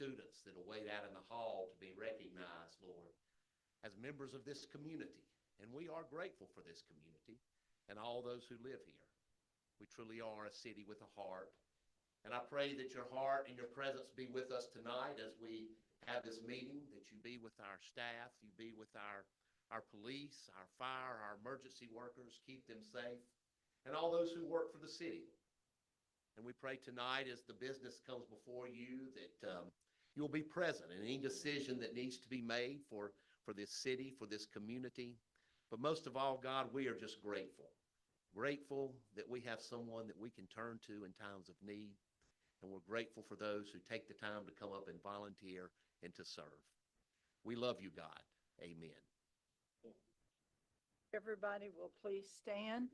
students that will wait out in the hall to be recognized, Lord, as members of this community. And we are grateful for this community and all those who live here. We truly are a city with a heart. And I pray that your heart and your presence be with us tonight as we have this meeting, that you be with our staff, you be with our police, our fire, our emergency workers, keep them safe, and all those who work for the city. And we pray tonight as the business comes before you that you'll be present in any decision that needs to be made for this city, for this community. But most of all, God, we are just grateful. Grateful that we have someone that we can turn to in times of need. And we're grateful for those who take the time to come up and volunteer and to serve. We love you, God. Amen. Everybody will please stand.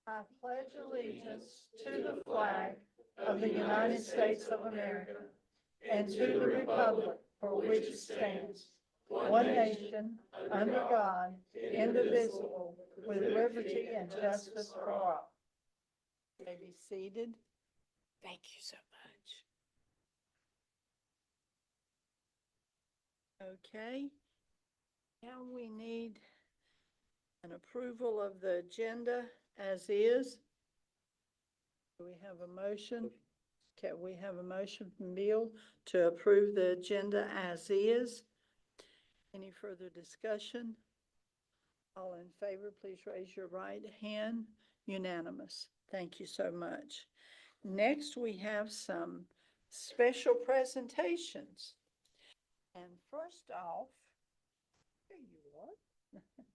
I pledge allegiance to the flag of the United States of America and to the republic for which it stands, one nation, under God, indivisible, with liberty and justice for all. You may be seated. Thank you so much. Okay. Now we need an approval of the agenda as is. Do we have a motion? Okay, we have a motion from Bill to approve the agenda as is. Any further discussion? All in favor, please raise your right hand. Unanimous. Thank you so much. Next, we have some special presentations. And first off, here you are. Yes, ma'am.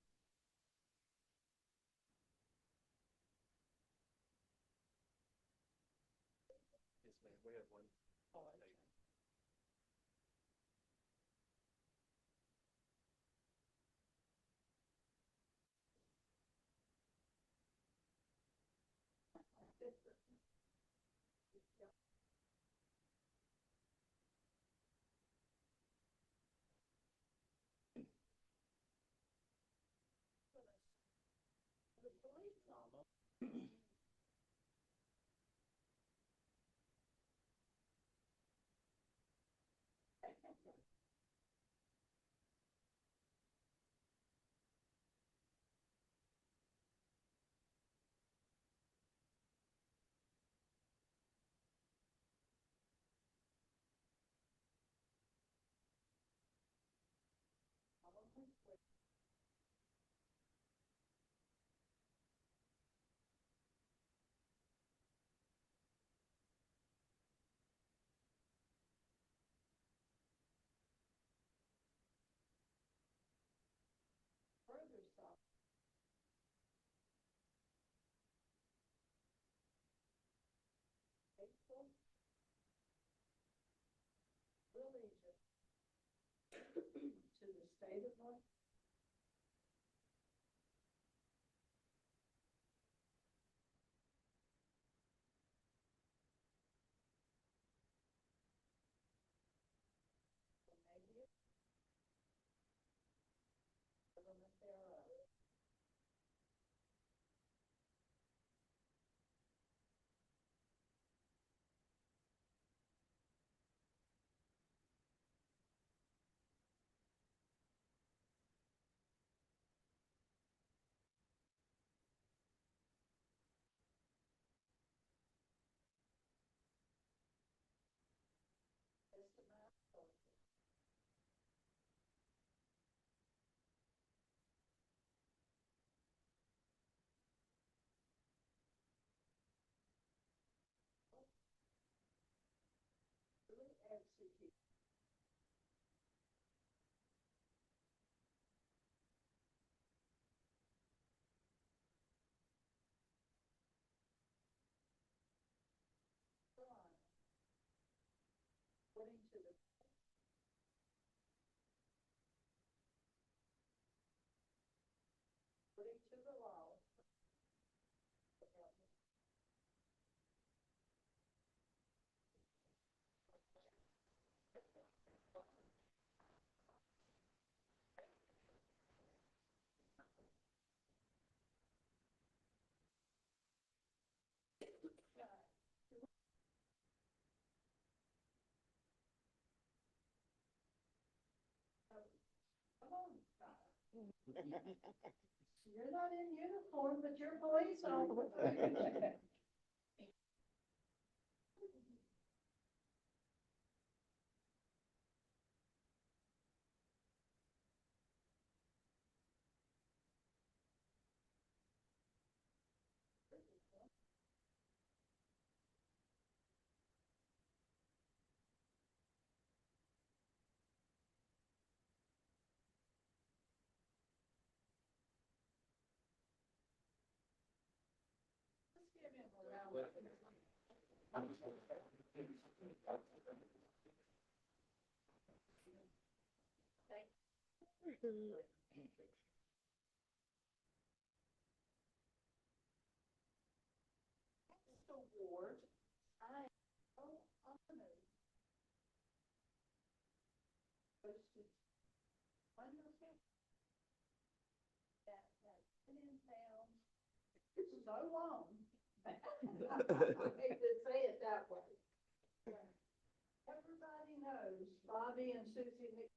We have one. To the state of North Carolina, government thereof. You're not in uniform, but you're a police officer. Let's give him a round of Next award, I am so honored. Goes to wonderful that has been in town so long. I hate to say it that way. Everybody knows Bobby and Susie Mc.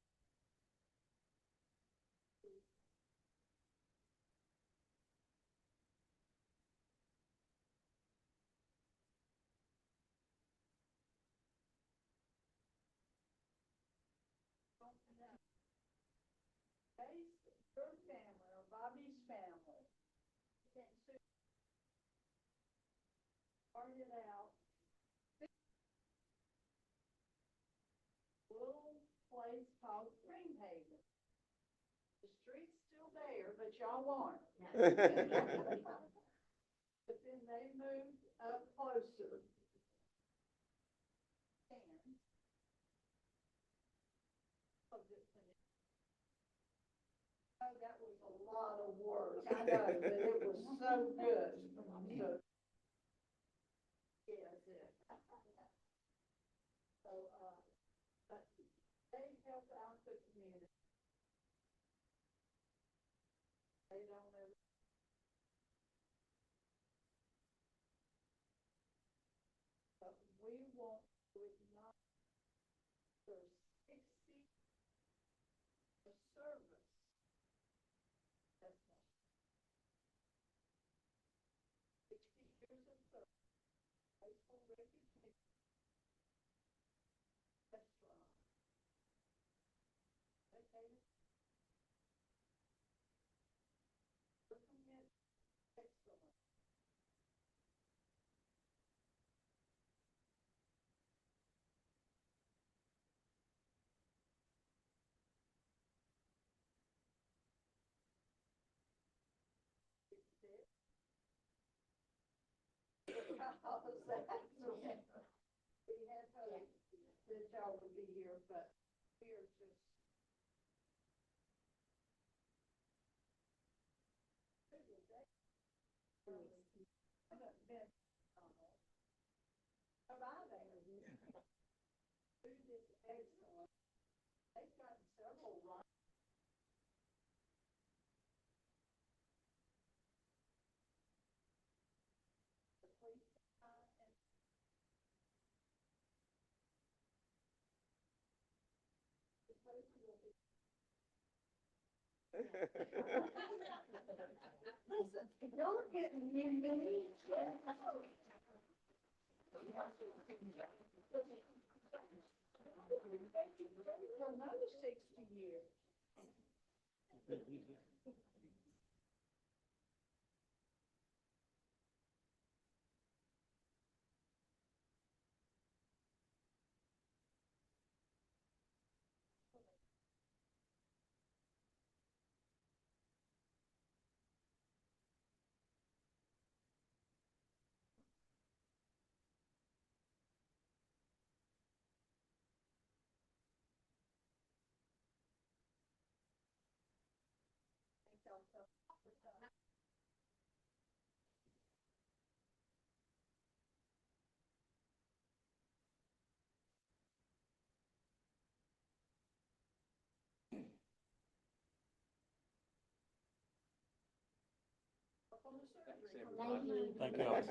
Your family or Bobby's family. And Susie started out little place called Greenhaven. The street's still there, but y'all aren't. But then they moved up closer. And oh, that was a lot of work. I know, but it was so good. So yes, it. So but they help out the community. They don't ever. But we want to acknowledge their 60 of service. That's not 60 years of service. Faithful reputation. Restaurant. Dedicated. Recommend. Excellent. We had hoped that y'all would be here, but we are just. Haven't been, about it. Food is excellent. They've got several right. The police and the place will be. Listen, don't get me. For another 60 years. Thank you.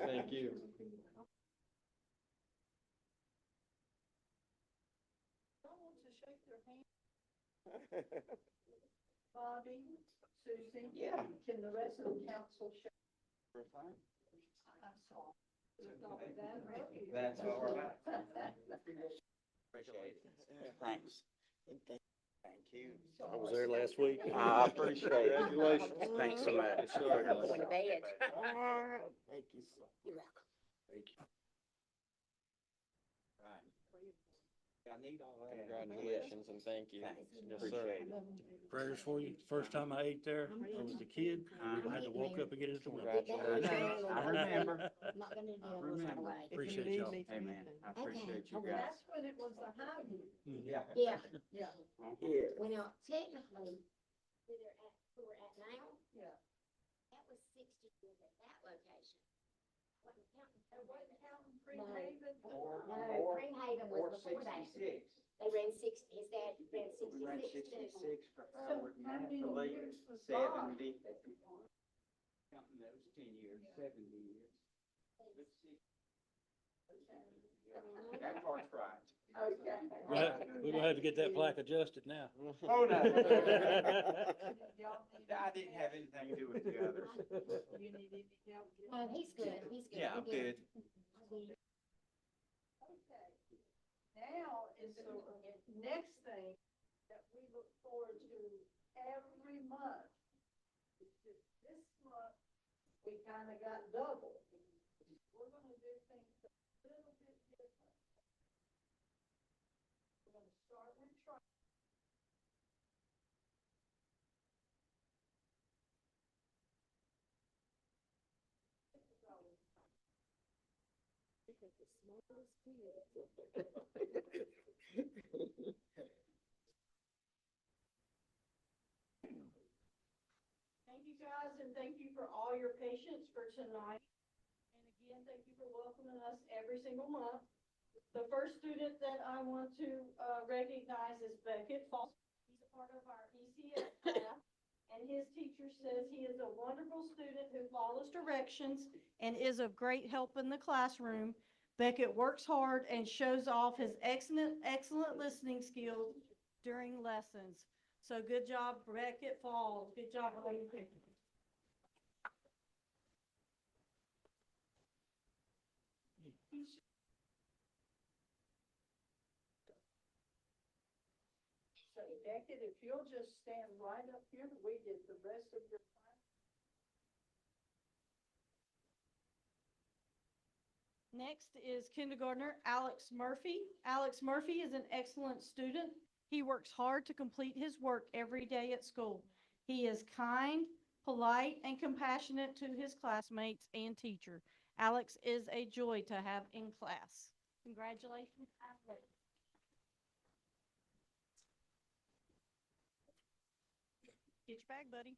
Thank you. I want to shake their hand. Bobby, Susie? Yeah. Can the rest of the council show? We're fine. I saw. That earlier. That's all right. Appreciate it. Thanks. Thank you. I was there last week. I appreciate it. Congratulations. Thanks so much. I'm going to bed. Thank you. You're welcome. Thank you. Right. I need all that. Congratulations and thank you. Thanks. Yes, sir. Appreciate it. Prayers for you. First time I ate there, I was a kid. I had to walk up and get it at the window. Congratulations. I remember. I'm not going to do it Remember. right away. Appreciate y'all. Amen. I appreciate you Okay. guys. That's when it was the high view. Yeah. Yeah, Yeah. well, technically, where we're at now, Yeah. that was 60 years at that location. Wasn't counting. And what counting No. Greenhaven? No, Greenhaven was before that. 66. They ran 60, his dad ran We ran 66 too. 66 for So Howard, how many Natalie, years was Bob? 70. Counting those 10 years, 70 years. Let's see. That part's right. Okay. We're gonna have to get that plaque adjusted now. Oh, no. Y'all need- I didn't have anything to do with the others. You need any help? He's good, he's good. Yeah, I'm good. Okay. Now is the next thing that we look forward to every month. It's just this month, we kind of got double. We're gonna do things a little bit different. We're gonna start with trial. Thank you guys, and thank you for all your patience for tonight. And again, thank you for welcoming us every single month. The first student that I want to recognize is Beckett Foster. He's a part of our ECS class, and his teacher says he is a wonderful student who follows directions and is of great help in the classroom. Beckett works hard and shows off his excellent listening skills during lessons. So good job, Beckett Falls. Good job, ladies. So Beckett, if you'll just stand right up here, we did the rest of your class. Next is kindergartner Alex Murphy. Alex Murphy is an excellent student. He works hard to complete his work every day at school. He is kind, polite, and compassionate to his classmates and teacher. Alex is a joy to have in class. Congratulations, Alex. Get your bag, buddy.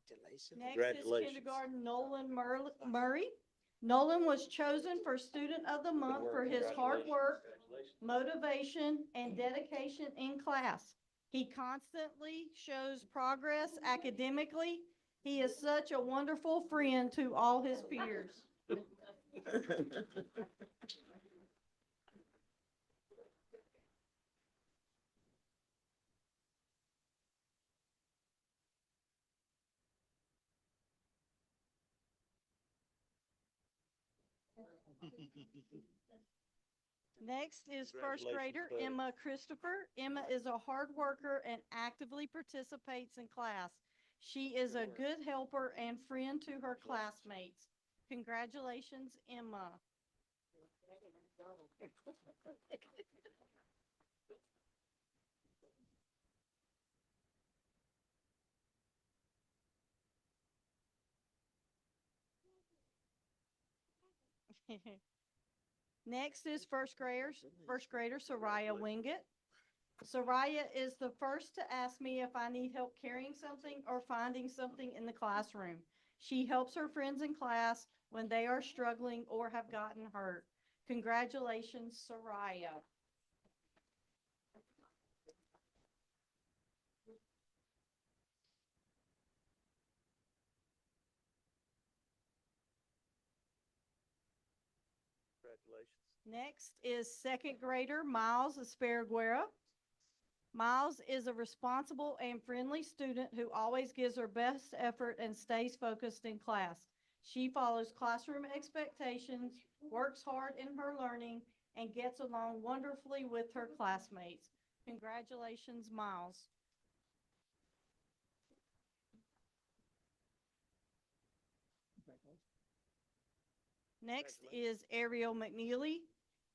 Next is Congratulations. kindergarten Nolan Murray. Nolan was chosen for Student of the Month for his hard work, motivation, and dedication in class. He constantly shows progress academically. He is such a wonderful friend to all his peers. Next is first grader Congratulations, bud. Emma Christopher. Emma is a hard worker and actively participates in class. She is a good helper and friend to her classmates. Congratulations, Emma. Next is first grader Soraya Wingett. Soraya is the first to ask me if I need help carrying something or finding something in the classroom. She helps her friends in class when they are struggling or have gotten hurt. Congratulations, Soraya. Congratulations. Next is second grader Miles Asparaguera. Miles is a responsible and friendly student who always gives her best effort and stays focused in class. She follows classroom expectations, works hard in her learning, and gets along wonderfully with her classmates. Congratulations, Miles. Next is Ariel McNeely,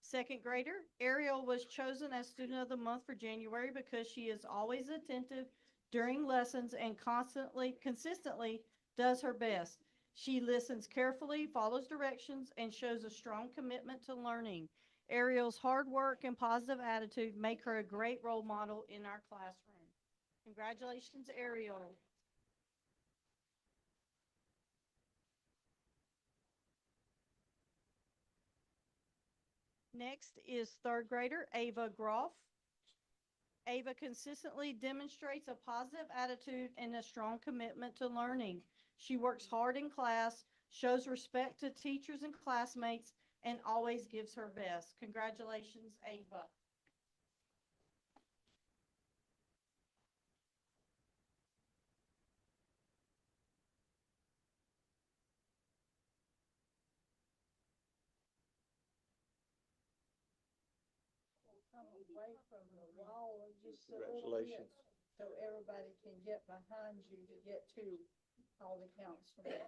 second grader. Ariel was chosen as Student of the Month for January because she is always attentive during lessons and consistently does her best. She listens carefully, follows directions, and shows a strong commitment to learning. Ariel's hard work and positive attitude make her a great role model in our classroom. Congratulations, Ariel. Next is third grader Ava Groff. Ava consistently demonstrates a positive attitude and a strong commitment to learning. She works hard in class, shows respect to teachers and classmates, and always gives her best. Congratulations, Ava. Come away from the wall just a little bit, Congratulations. so everybody can get behind you to get to all the counts from there.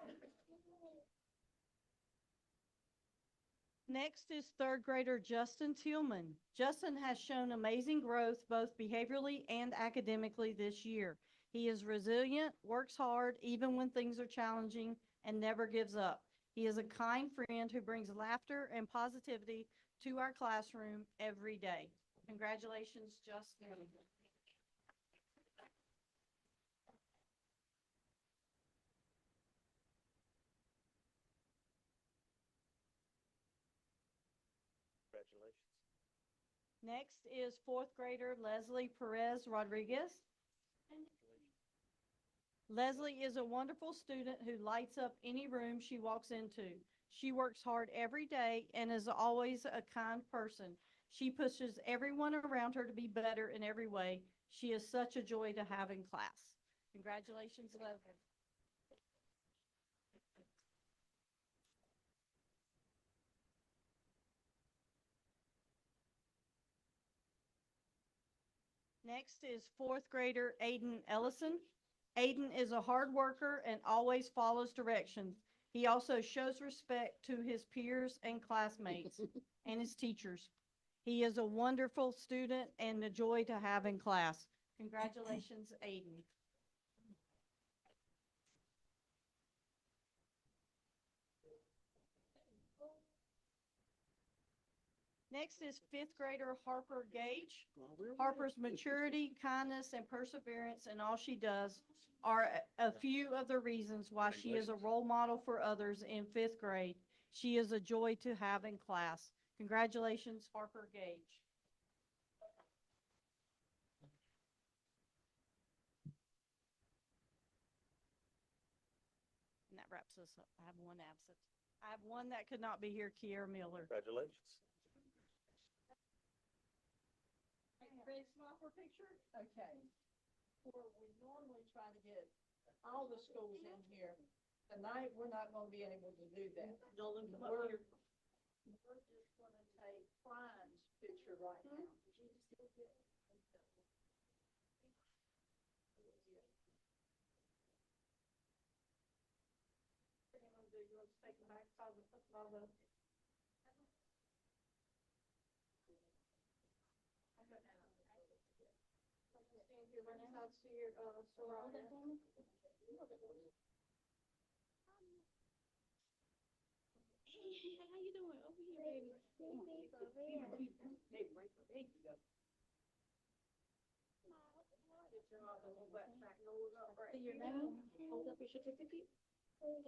Next is third grader Justin Tillman. Justin has shown amazing growth both behaviorally and academically this year. He is resilient, works hard even when things are challenging, and never gives up. He is a kind friend who brings laughter and positivity to our classroom every day. Congratulations, Justin. Congratulations. Next is fourth grader Leslie Perez Rodriguez. Leslie is a wonderful student who lights up any room she walks into. She works hard every day and is always a kind person. She pushes everyone around her to be better in every way. She is such a joy to have in class. Congratulations, Leslie. Next is fourth grader Aiden Ellison. Aiden is a hard worker and always follows directions. He also shows respect to his peers and classmates and his teachers. He is a wonderful student and a joy to have in class. Congratulations, Aiden. Next is fifth grader Harper Gage. Harper's maturity, kindness, and perseverance in all she does are a few of the reasons why she is a role model for others in fifth grade. She is a joy to have in class. Congratulations, Harper Gage. And that wraps us up. I have one absent. I have one that could not be here, Kiera Miller. Congratulations. Ready to smile for a picture? Okay. We normally try to get all the schools in here. Tonight, we're not gonna be able to do that. We're just gonna take Brian's picture right now. You want to take them back by the stand here right now, see your, Soraya. Hey, how you doing? Over here, baby. Come on. Hey, break the egg, you go. Good job, a little back, nose up right See your here. name, hold up your certificate. Well,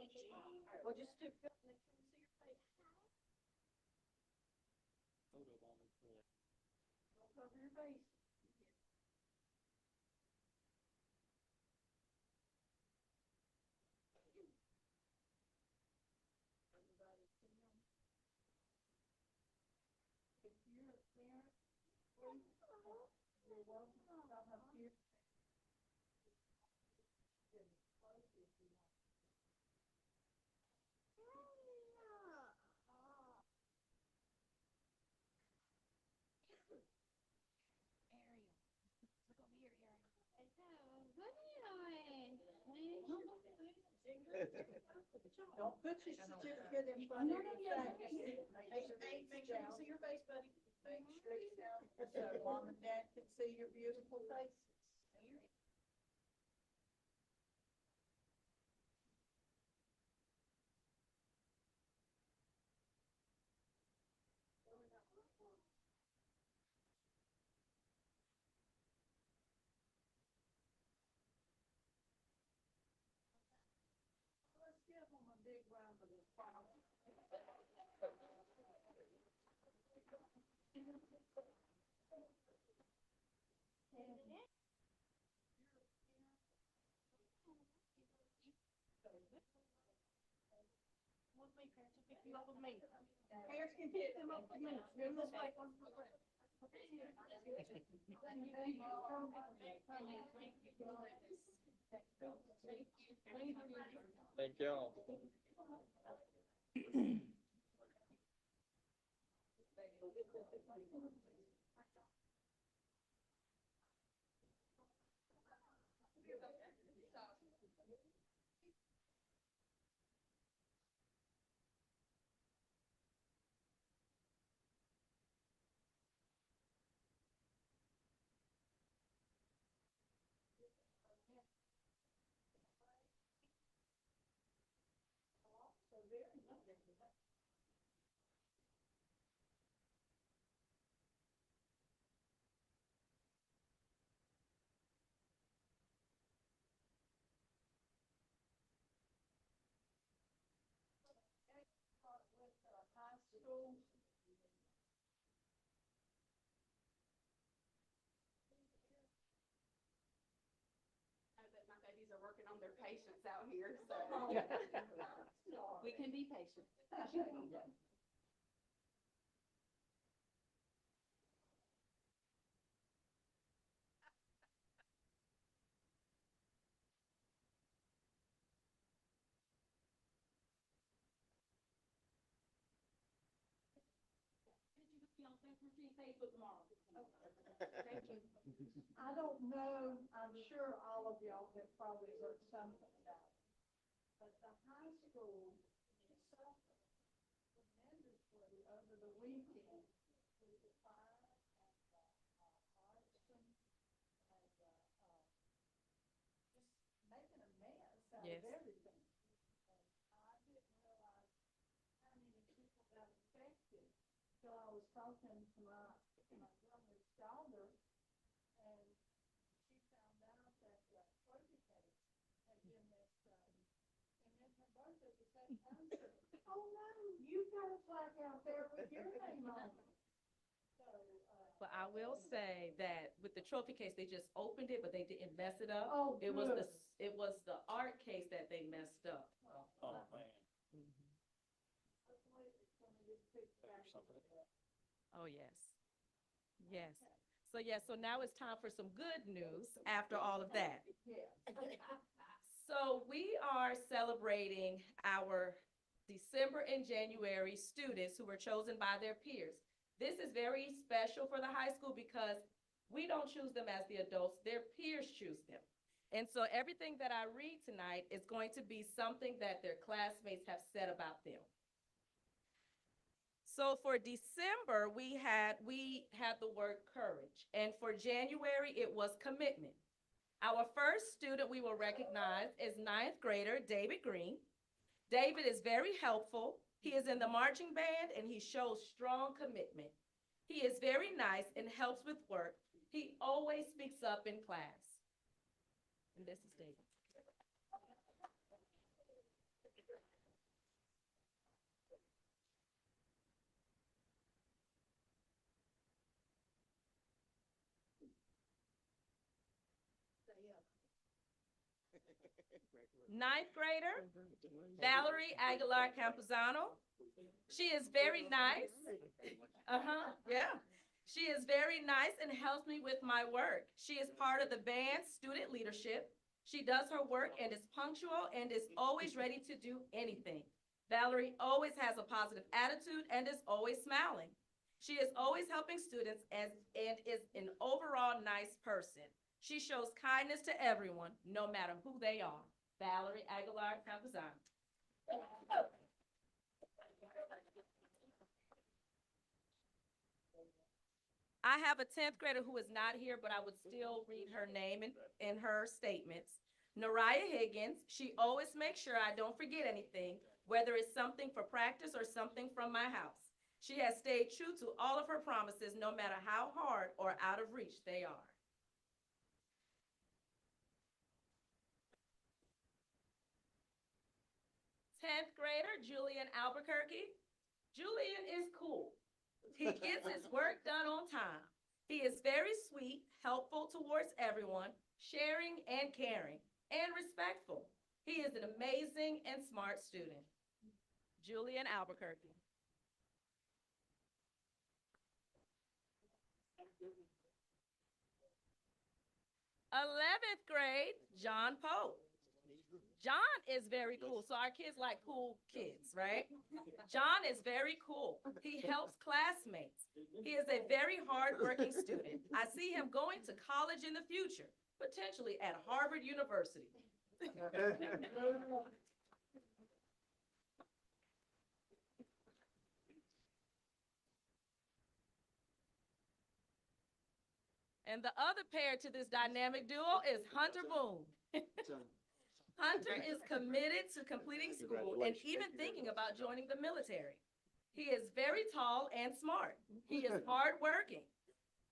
just do, let me see your face. Don't cover your face. Don't put your certificate in front of your face. Make sure you see your face, buddy. Make sure you down, so mom and dad can see your beautiful faces. Let's give them a big round of applause. Parents can pick them up with me. Give them this way. Thank y'all. High school. Know that my babies are working on their patience out here, so we can be patient. Facebook tomorrow. Thank you. I don't know, I'm sure all of y'all have probably heard something about it. But the high school suffered tremendously over the weekend with the fire and the arson and just making a mess out of everything. And I didn't realize how many people got affected till I was talking to my youngest daughter, and she found out that the trophy case had been messed up. And then her both at the same time said, "Oh no, you've got a plaque out there with your name on it." So, But I will say that with the trophy case, they just opened it, but they didn't mess it up. Oh, It was good. it was the art case that they messed up. Oh, man. hopefully it's gonna get fixed back. Oh, yes. Yes. So, yes, so now it's time for some good news after all of that. Yeah. So we are celebrating our December and January students who were chosen by their peers. This is very special for the high school because we don't choose them as the adults, their peers choose them. And so everything that I read tonight is going to be something that their classmates have said about them. So for December, we had the word courage, and for January, it was commitment. Our first student we will recognize is ninth grader David Green. David is very helpful. He is in the marching band and he shows strong commitment. He is very nice and helps with work. He always speaks up in class. And this is David. Ninth grader, Valerie Aguilar Campuzano. She is very nice. Yeah. She is very nice and helps me with my work. She is part of the band student leadership. She does her work and is punctual and is always ready to do anything. Valerie always has a positive attitude and is always smiling. She is always helping students and is an overall nice person. She shows kindness to everyone, no matter who they are. Valerie Aguilar Campuzano. I have a 10th grader who is not here, but I would still read her name in her statements. Nariah Higgins, she always makes sure I don't forget anything, whether it's something for practice or something from my house. She has stayed true to all of her promises, no matter how hard or out of reach they are. Tenth grader, Julian Albuquerque. Julian is cool. He gets his work done on time. He is very sweet, helpful towards everyone, sharing and caring, and respectful. He is an amazing and smart student. Julian Albuquerque. 11th grade, John Pope. John is very cool. So our kids like cool kids, right? John is very cool. He helps classmates. He is a very hardworking student. I see him going to college in the future, potentially at Harvard University. And the other pair to this dynamic duo is Hunter Boone. Hunter is committed to completing school and even thinking about joining the military. He is very tall and smart. He is hardworking.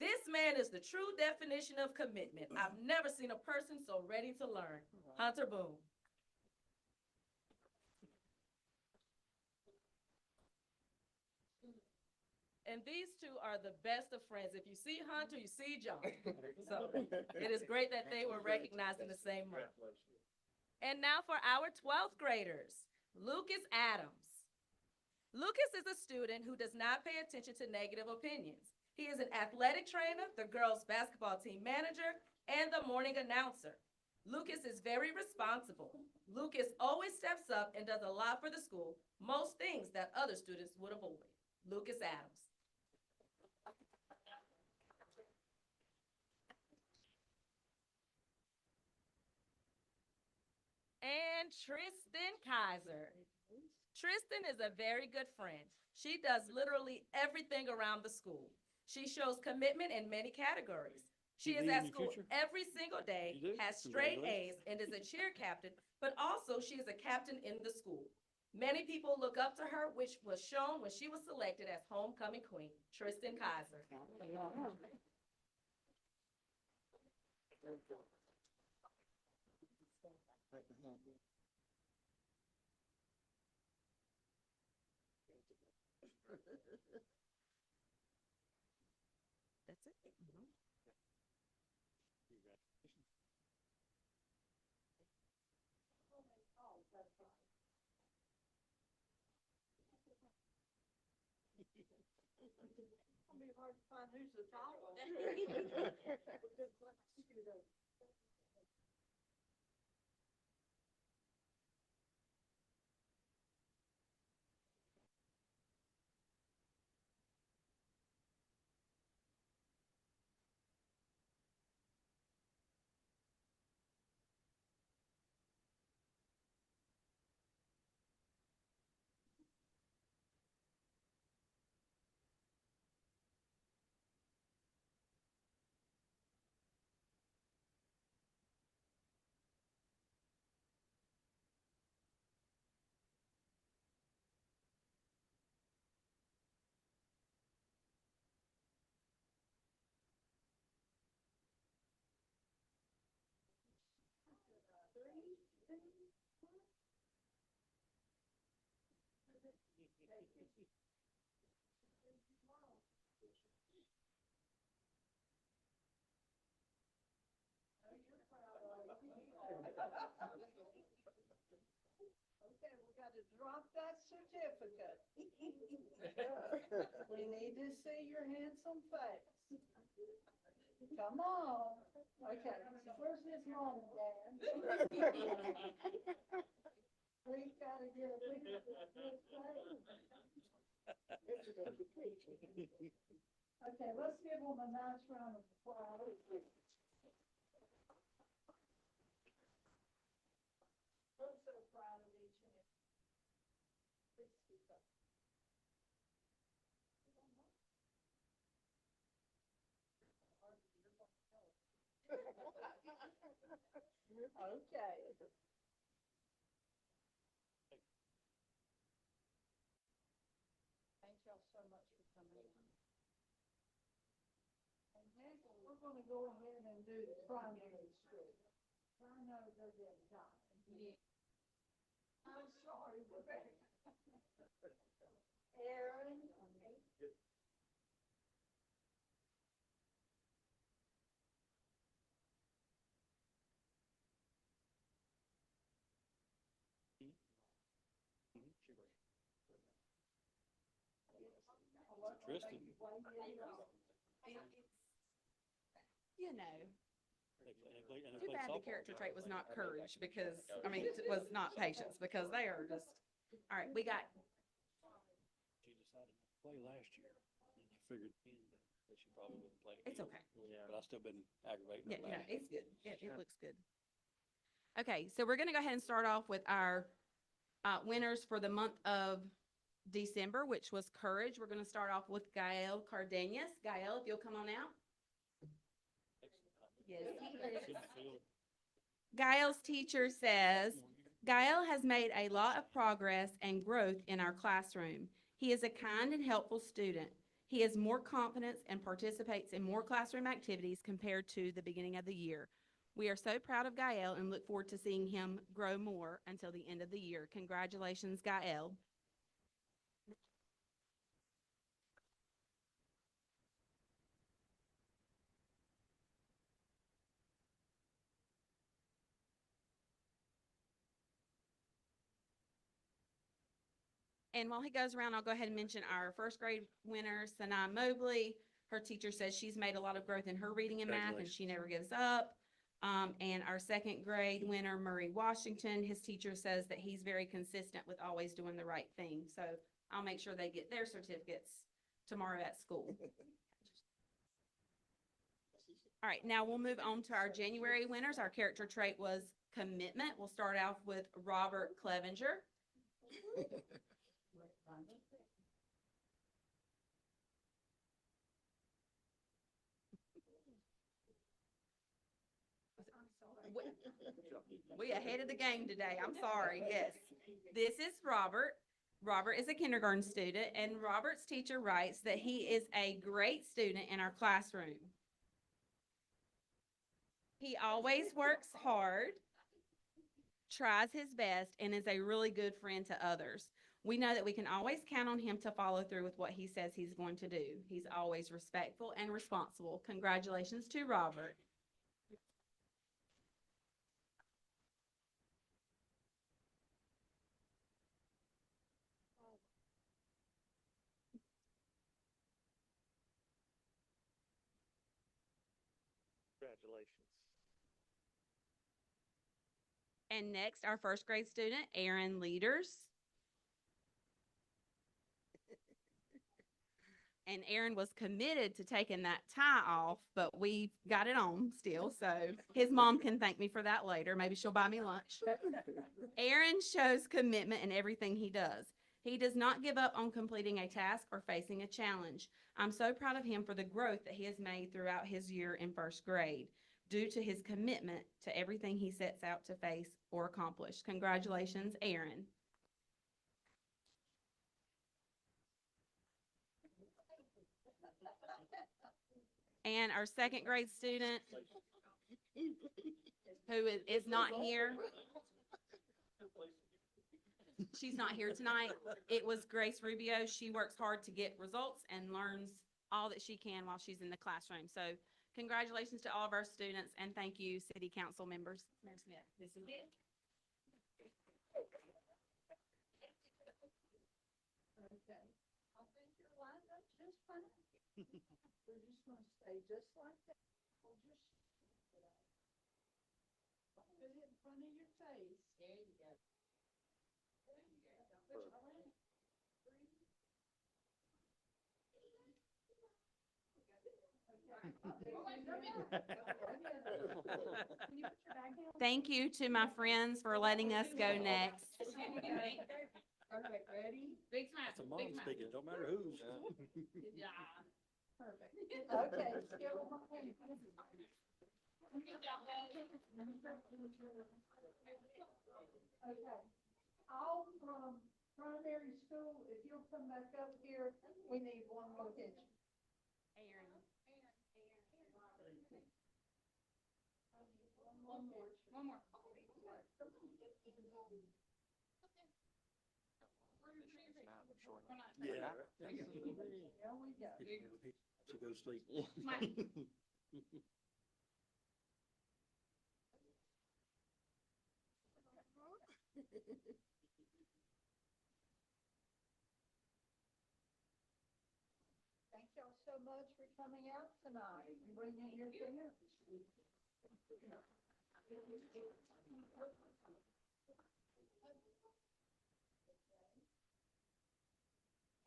This man is the true definition of commitment. I've never seen a person so ready to learn. Hunter Boone. And these two are the best of friends. If you see Hunter, you see John. So it is great that they were recognized in the same month. And now for our 12th graders, Lucas Adams. Lucas is a student who does not pay attention to negative opinions. He is an athletic trainer, the girls' basketball team manager, and the morning announcer. Lucas is very responsible. Lucas always steps up and does a lot for the school, most things that other students would avoid. Lucas Adams. And Tristan Kaiser. Tristan is a very good friend. She does literally everything around the school. She shows commitment in many categories. She is at school every single day, has straight A's, and is a cheer captain, but also she is a captain in the school. Many people look up to her, which was shown when she was selected as homecoming queen, Tristan Kaiser. That's it. It's gonna be hard to find who's the tall one. Okay, we got to drop that certificate. We need to see your handsome face. Come on. Okay, so where's his mom, Dad? We've gotta get a picture of his face. Okay, let's give him a nice round of applause. I'm so proud of each and every. Please speak up. Okay. Thank y'all so much for coming in. And next, we're gonna go ahead and do the primary school. I know they're getting tired. I'm sorry, Rebecca. Aaron. Tristan. You know, And too bad the character trait was not courage because, I mean, it was not patience because they are just, all right, we got, She decided not to play last year. And I figured that she probably wouldn't play. it's again. okay. But I've still been aggravating Yeah, her. no, it's good. It looks good. Okay, so we're gonna go ahead and start off with our winners for the month of December, which was Courage. We're gonna start off with Gael Cardenas. Gael, if you'll come on out. Yes. Gael's teacher says, Gael has made a lot of progress and growth in our classroom. He is a kind and helpful student. He has more confidence and participates in more classroom activities compared to the beginning of the year. We are so proud of Gael and look forward to seeing him grow more until the end of the year. Congratulations, Gael. And while he goes around, I'll go ahead and mention our first grade winner, Sanaa Mobley. Her teacher says she's made a lot of growth in her reading and math, and she never gives up. And our second grade winner, Murray Washington, his teacher says that he's very consistent with always doing the right thing. So I'll make sure they get their certificates tomorrow at school. All right, now we'll move on to our January winners. Our character trait was commitment. We'll start off with Robert Clevenger. We ahead of the game today. I'm sorry. Yes. This is Robert. Robert is a kindergarten student, and Robert's teacher writes that he is a great student in our classroom. He always works hard, tries his best, and is a really good friend to others. We know that we can always count on him to follow through with what he says he's going to do. He's always respectful and responsible. Congratulations to Robert. Congratulations. And next, our first grade student, Aaron Leaders. And Aaron was committed to taking that tie off, but we got it on still. So his mom can thank me for that later. Maybe she'll buy me lunch. Aaron shows commitment in everything he does. He does not give up on completing a task or facing a challenge. I'm so proud of him for the growth that he has made throughout his year in first grade due to his commitment to everything he sets out to face or accomplish. Congratulations, Aaron. And our second grade student, who is not here. She's not here tonight. It was Grace Rubio. She works hard to get results and learns all that she can while she's in the classroom. So congratulations to all of our students, and thank you, City Council members. Mayor Smith, this is it. We're just gonna stay just like that. Hold your shoulder up. Put it in front of your face. There you go. There you go. Put your hand. Breathe. Thank you to my friends for letting us go next. Okay, ready? Big smile. It's a mom speaking, don't matter who's. Perfect. Okay, give them a hand. Okay, all from primary school, if you'll come back up here, we need one more picture. One more. One more. Yeah. There we go. To go sleep. Thank y'all so much for coming out tonight and bringing your dinner.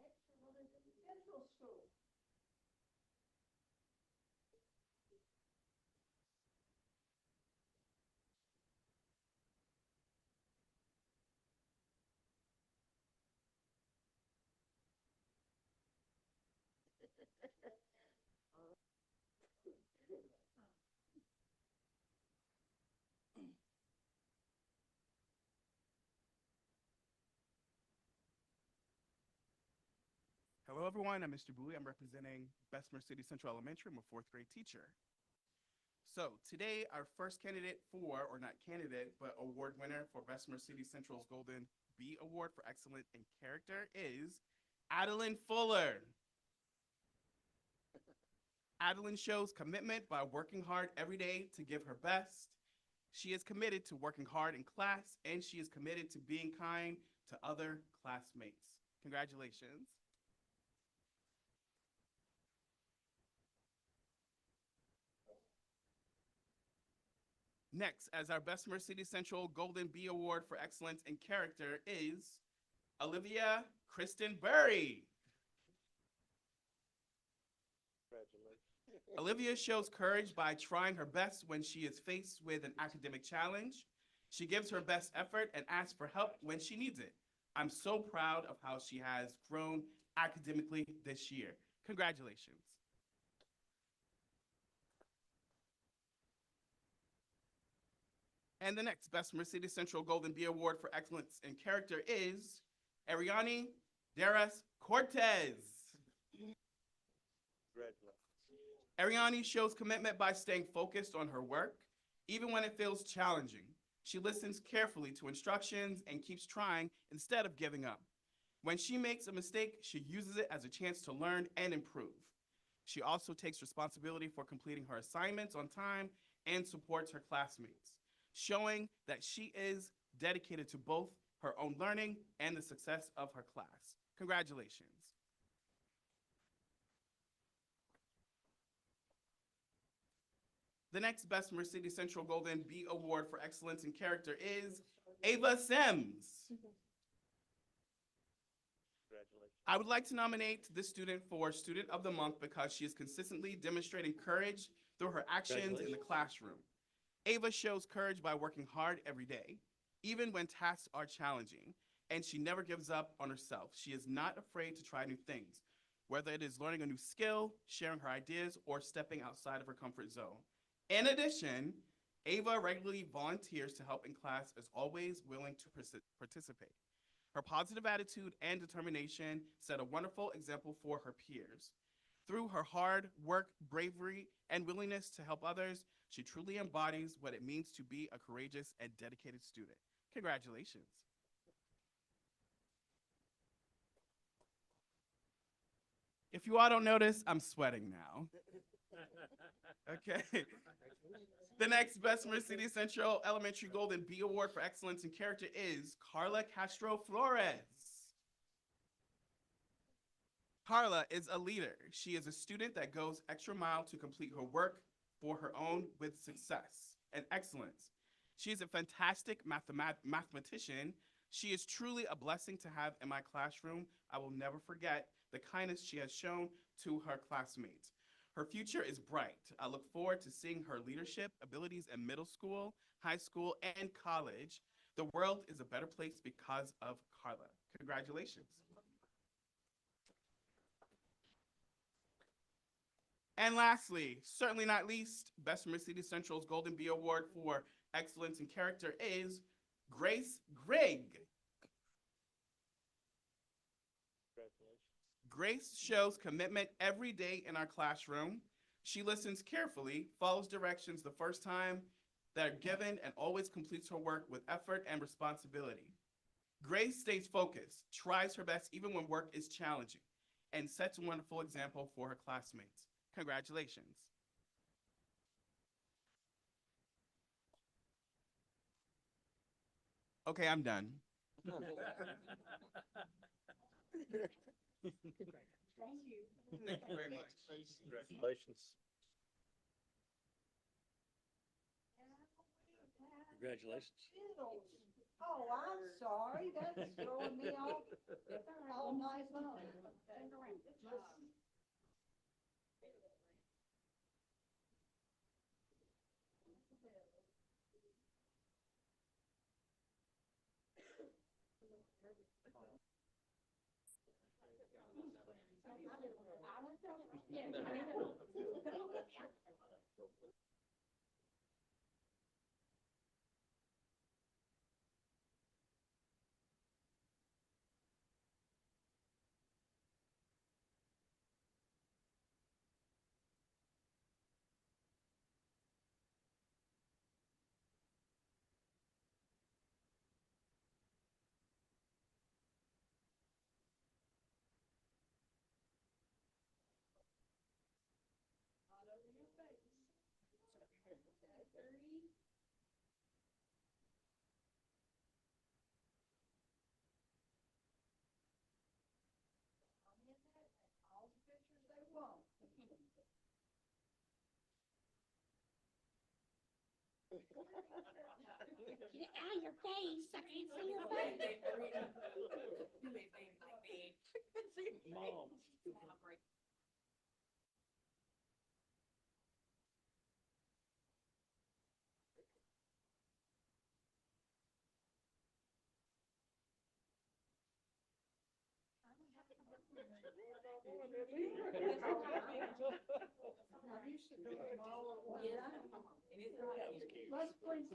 Extra one is in Central School. Hello, everyone. I'm Mr. Bowie. I'm representing Bessemer City Central Elementary. I'm a fourth grade teacher. So today, our first candidate for, or not candidate, but award winner for Bessemer City Central's Golden Bee Award for Excellence in Character is Adeline Fuller. Adeline shows commitment by working hard every day to give her best. She is committed to working hard in class, and she is committed to being kind to other classmates. Congratulations. Next, as our Bessemer City Central Golden Bee Award for Excellence in Character is Olivia Kristen Burry. Congratulations. Olivia shows courage by trying her best when she is faced with an academic challenge. She gives her best effort and asks for help when she needs it. I'm so proud of how she has grown academically this year. Congratulations. And the next Bessemer City Central Golden Bee Award for Excellence in Character is Ariani Deras Cortez. Congratulations. Ariani shows commitment by staying focused on her work, even when it feels challenging. She listens carefully to instructions and keeps trying instead of giving up. When she makes a mistake, she uses it as a chance to learn and improve. She also takes responsibility for completing her assignments on time and supports her classmates, showing that she is dedicated to both her own learning and the success of her class. Congratulations. The next Bessemer City Central Golden Bee Award for Excellence in Character is Ava Sims. Congratulations. I would like to nominate this student for Student of the Month because she is consistently demonstrating courage through her actions in the classroom. Ava shows courage by working hard every day, even when tasks are challenging, and she never gives up on herself. She is not afraid to try new things, whether it is learning a new skill, sharing her ideas, or stepping outside of her comfort zone. In addition, Ava regularly volunteers to help in class, is always willing to participate. Her positive attitude and determination set a wonderful example for her peers. Through her hard work, bravery, and willingness to help others, she truly embodies what it means to be a courageous and dedicated student. Congratulations. If you all don't notice, I'm sweating now. Okay. The next Bessemer City Central Elementary Golden Bee Award for Excellence in Character is Carla Castro Flores. Carla is a leader. She is a student that goes extra mile to complete her work for her own with success and excellence. She is a fantastic mathematician. She is truly a blessing to have in my classroom. I will never forget the kindness she has shown to her classmates. Her future is bright. I look forward to seeing her leadership abilities in middle school, high school, and college. The world is a better place because of Carla. Congratulations. And lastly, certainly not least, Bessemer City Central's Golden Bee Award for Excellence in Character is Grace Grigg. Congratulations. Grace shows commitment every day in our classroom. She listens carefully, follows directions the first time that are given, and always completes her work with effort and responsibility. Grace stays focused, tries her best even when work is challenging, and sets a wonderful example for her classmates. Congratulations. Okay, I'm done. Thank you. Thank you very much. Congratulations. Congratulations. Oh, I'm sorry, that's throwing me off all night long. Get out of your face, I can't see your face. Mom. Let's please.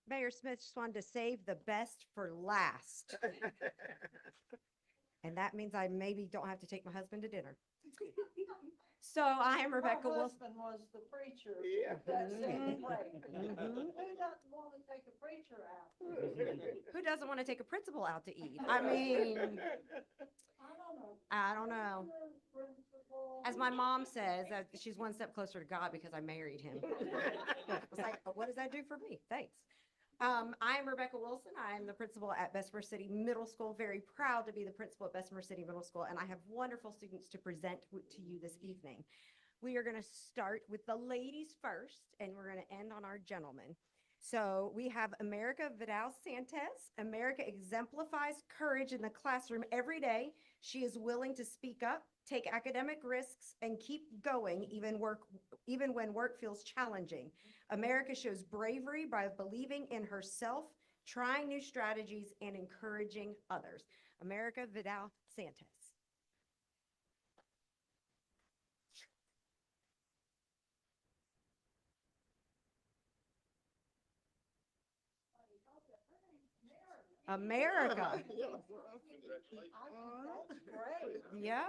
Mayor Smith just wanted to save the best for last. And that means I maybe don't have to take my husband to dinner. So I am Rebecca My Wilson. husband was the preacher. Yeah. That second grade. Mhm. Who doesn't want to take a preacher out? Who doesn't want to take a principal out to eat? I mean, I don't know. I don't know. As my mom says, she's one step closer to God because I married him. It's like, what does that do for me? Thanks. I'm Rebecca Wilson. I'm the principal at Bessemer City Middle School. Very proud to be the principal at Bessemer City Middle School, and I have wonderful students to present to you this evening. We are going to start with the ladies first, and we're going to end on our gentlemen. So we have America Vidal Santos. America exemplifies courage in the classroom every day. She is willing to speak up, take academic risks, and keep going even when work feels challenging. America shows bravery by believing in herself, trying new strategies, and encouraging others. America Vidal Santos. America. Yeah,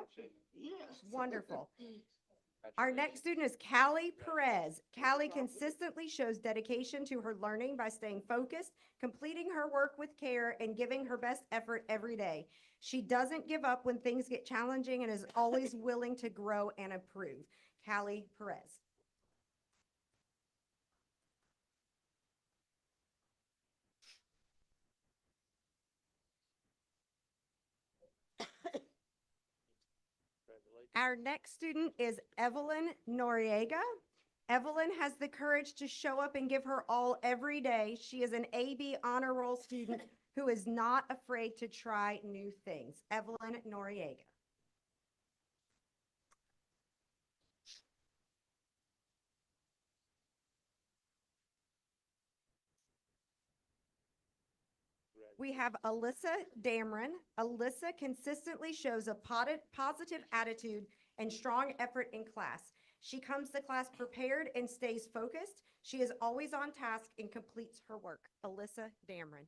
wonderful. Our next student is Callie Perez. Callie consistently shows dedication to her learning by staying focused, completing her work with care, and giving her best effort every day. She doesn't give up when things get challenging and is always willing to grow and improve. Callie Perez. Our next student is Evelyn Noriega. Evelyn has the courage to show up and give her all every day. She is an AB honor roll student who is not afraid to try new things. Evelyn Noriega. We have Alyssa Dameron. Alyssa consistently shows a positive attitude and strong effort in class. She comes to class prepared and stays focused. She is always on task and completes her work. Alyssa Dameron.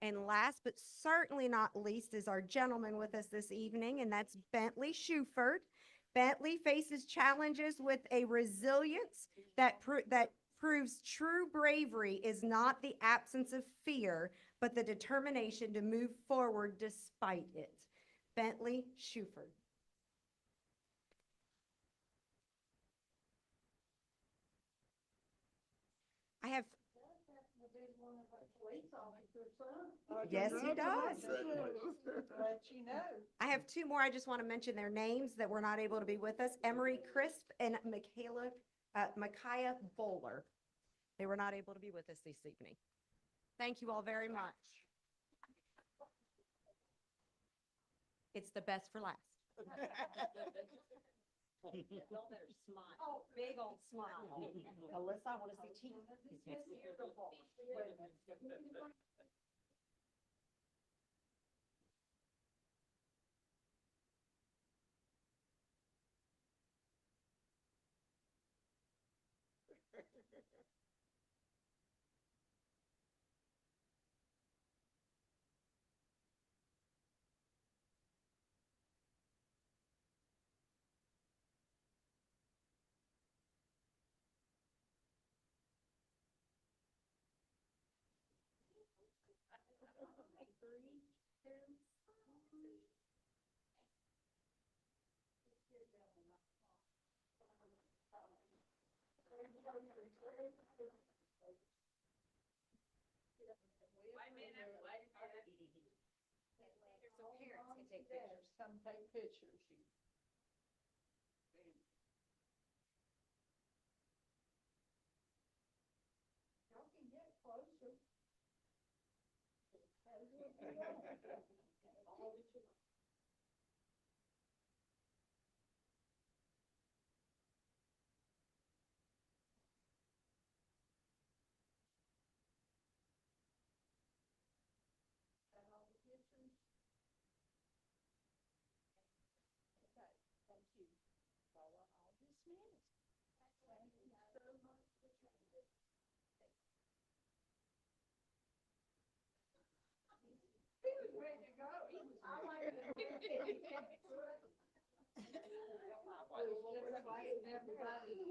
And last but certainly not least is our gentleman with us this evening, and that's Bentley Shuford. Bentley faces challenges with a resilience that proves true bravery is not the absence of fear, but the determination to move forward despite it. Bentley Shuford. I have Yes, he does. Let you know. I have two more. I just want to mention their names that were not able to be with us. Emery Crisp and Micaiah Bowler. They were not able to be with us this evening. Thank you all very much. It's the best for last. Oh, big old smile. Alyssa, I want to see teeth. Some take pictures. Y'all can get closer.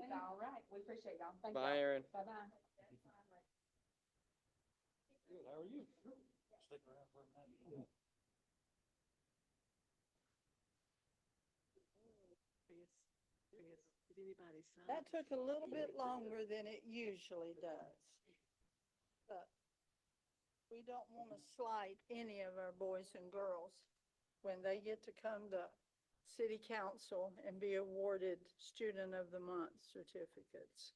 All right, we appreciate y'all. Thank Bye, y'all. Aaron. Bye-bye. Good, how are you? Stick around for a minute. That took a little bit longer than it usually does. But we don't want to slight any of our boys and girls when they get to come to city council and be awarded Student of the Month certificates.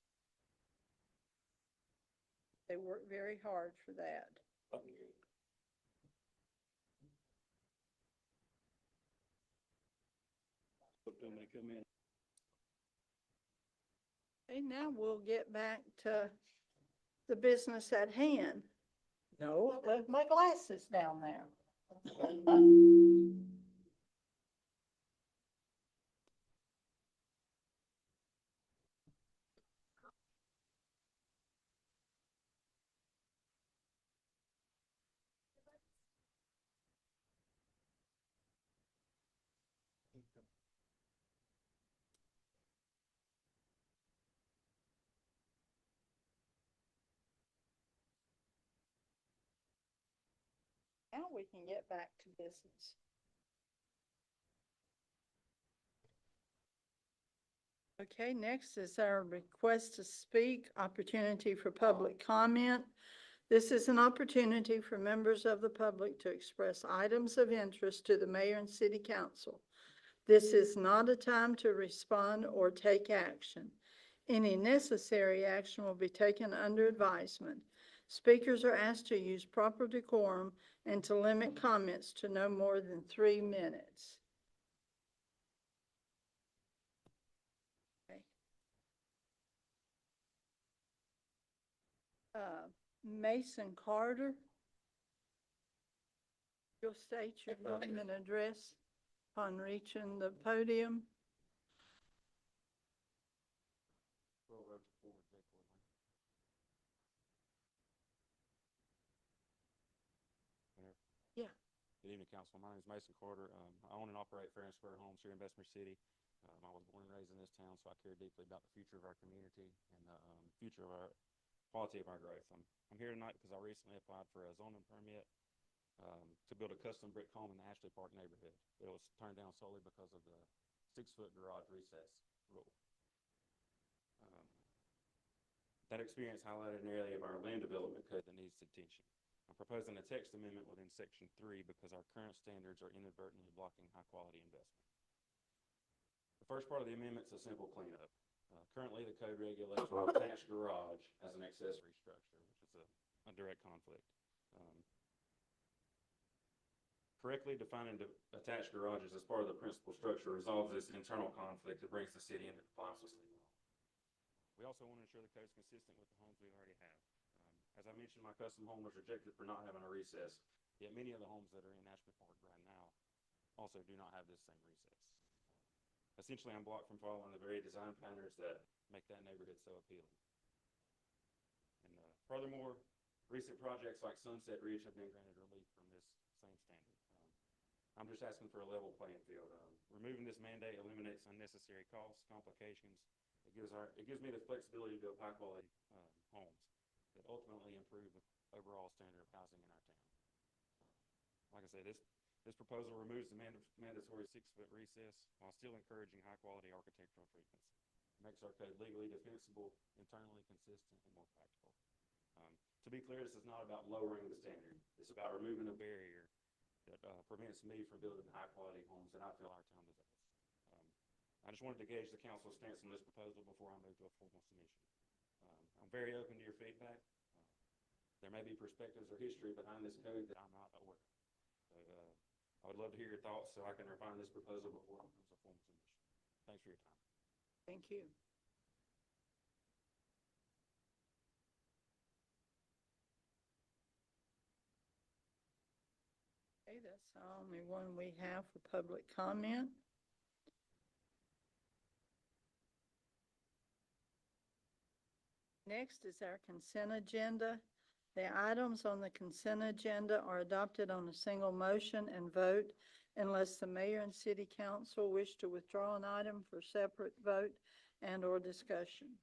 They work very hard for that. Hope them they come in. Okay, now we'll get back to the business at hand. No, I left my glasses down there. Now we can get back to business. Okay, next is our request to speak, opportunity for public comment. This is an opportunity for members of the public to express items of interest to the mayor and city council. This is not a time to respond or take action. Any necessary action will be taken under advisement. Speakers are asked to use proper decorum and to limit comments to no more than 3 minutes. Okay. Mason Carter. You'll state your name and address upon reaching the podium. Yeah. Good evening, Council. My name is Mason Carter. I own and operate Fair and Square Homes here in Bessemer City. I was born and raised in this town, so I care deeply about the future of our community and the future of our quality of our growth. I'm here tonight because I recently applied for a zoning permit to build a custom brick home in the Ashley Park neighborhood. It was turned down solely because of the 6-foot garage recess rule. That experience highlighted an area of our land development code that needs attention. I'm proposing a text amendment within Section 3 because our current standards are inadvertently blocking high-quality investment. The first part of the amendment is a simple cleanup. Currently, the code regulates an attached garage as an accessory structure, which is a direct conflict. Correctly defining attached garages as part of the principal structure resolves this internal conflict that brings the city into compliance with state law. We also want to ensure the code is consistent with the homes we already have. As I mentioned, my custom home was rejected for not having a recess, yet many of the homes that are in Ashley Park right now also do not have this same recess. Essentially, I'm blocked from following the very design patterns that make that neighborhood so appealing. And furthermore, recent projects like Sunset Ridge have been granted relief from this same standard. I'm just asking for a level playing field. Removing this mandate eliminates unnecessary costs, complications. It gives me the flexibility to build high-quality homes that ultimately improve the overall standard of housing in our town. Like I said, this proposal removes the mandatory 6-foot recess while still encouraging high-quality architectural treatments. It makes our code legally defensible, internally consistent, and more practical. To be clear, this is not about lowering the standard. It's about removing a barrier that prevents me from building high-quality homes that I feel our town deserves. I just wanted to gauge the council's stance on this proposal before I move to a formal submission. I'm very open to your feedback. There may be perspectives or history behind this code that I'm not aware of. So I would love to hear your thoughts so I can refine this proposal before it becomes a formal submission. Thanks for your time. Thank you. Okay, that's the only one we have for public comment. Next is our consent agenda. The items on the consent agenda are adopted on a single motion and vote unless the mayor and city council wish to withdraw an item for separate vote and/or discussion.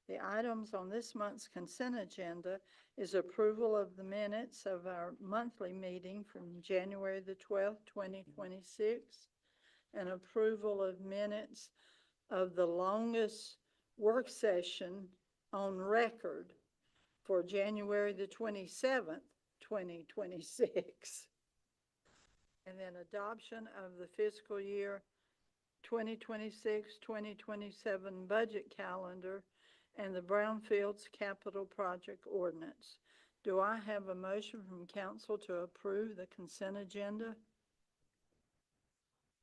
The items on this month's consent agenda is approval of the minutes of our monthly meeting from January the 12th, 2026, and approval of minutes of the longest work session on record for January the 27th, 2026. And then adoption of the fiscal year 2026-2027 budget calendar and the Brownfields Capital Project Ordinance. Do I have a motion from council to approve the consent agenda?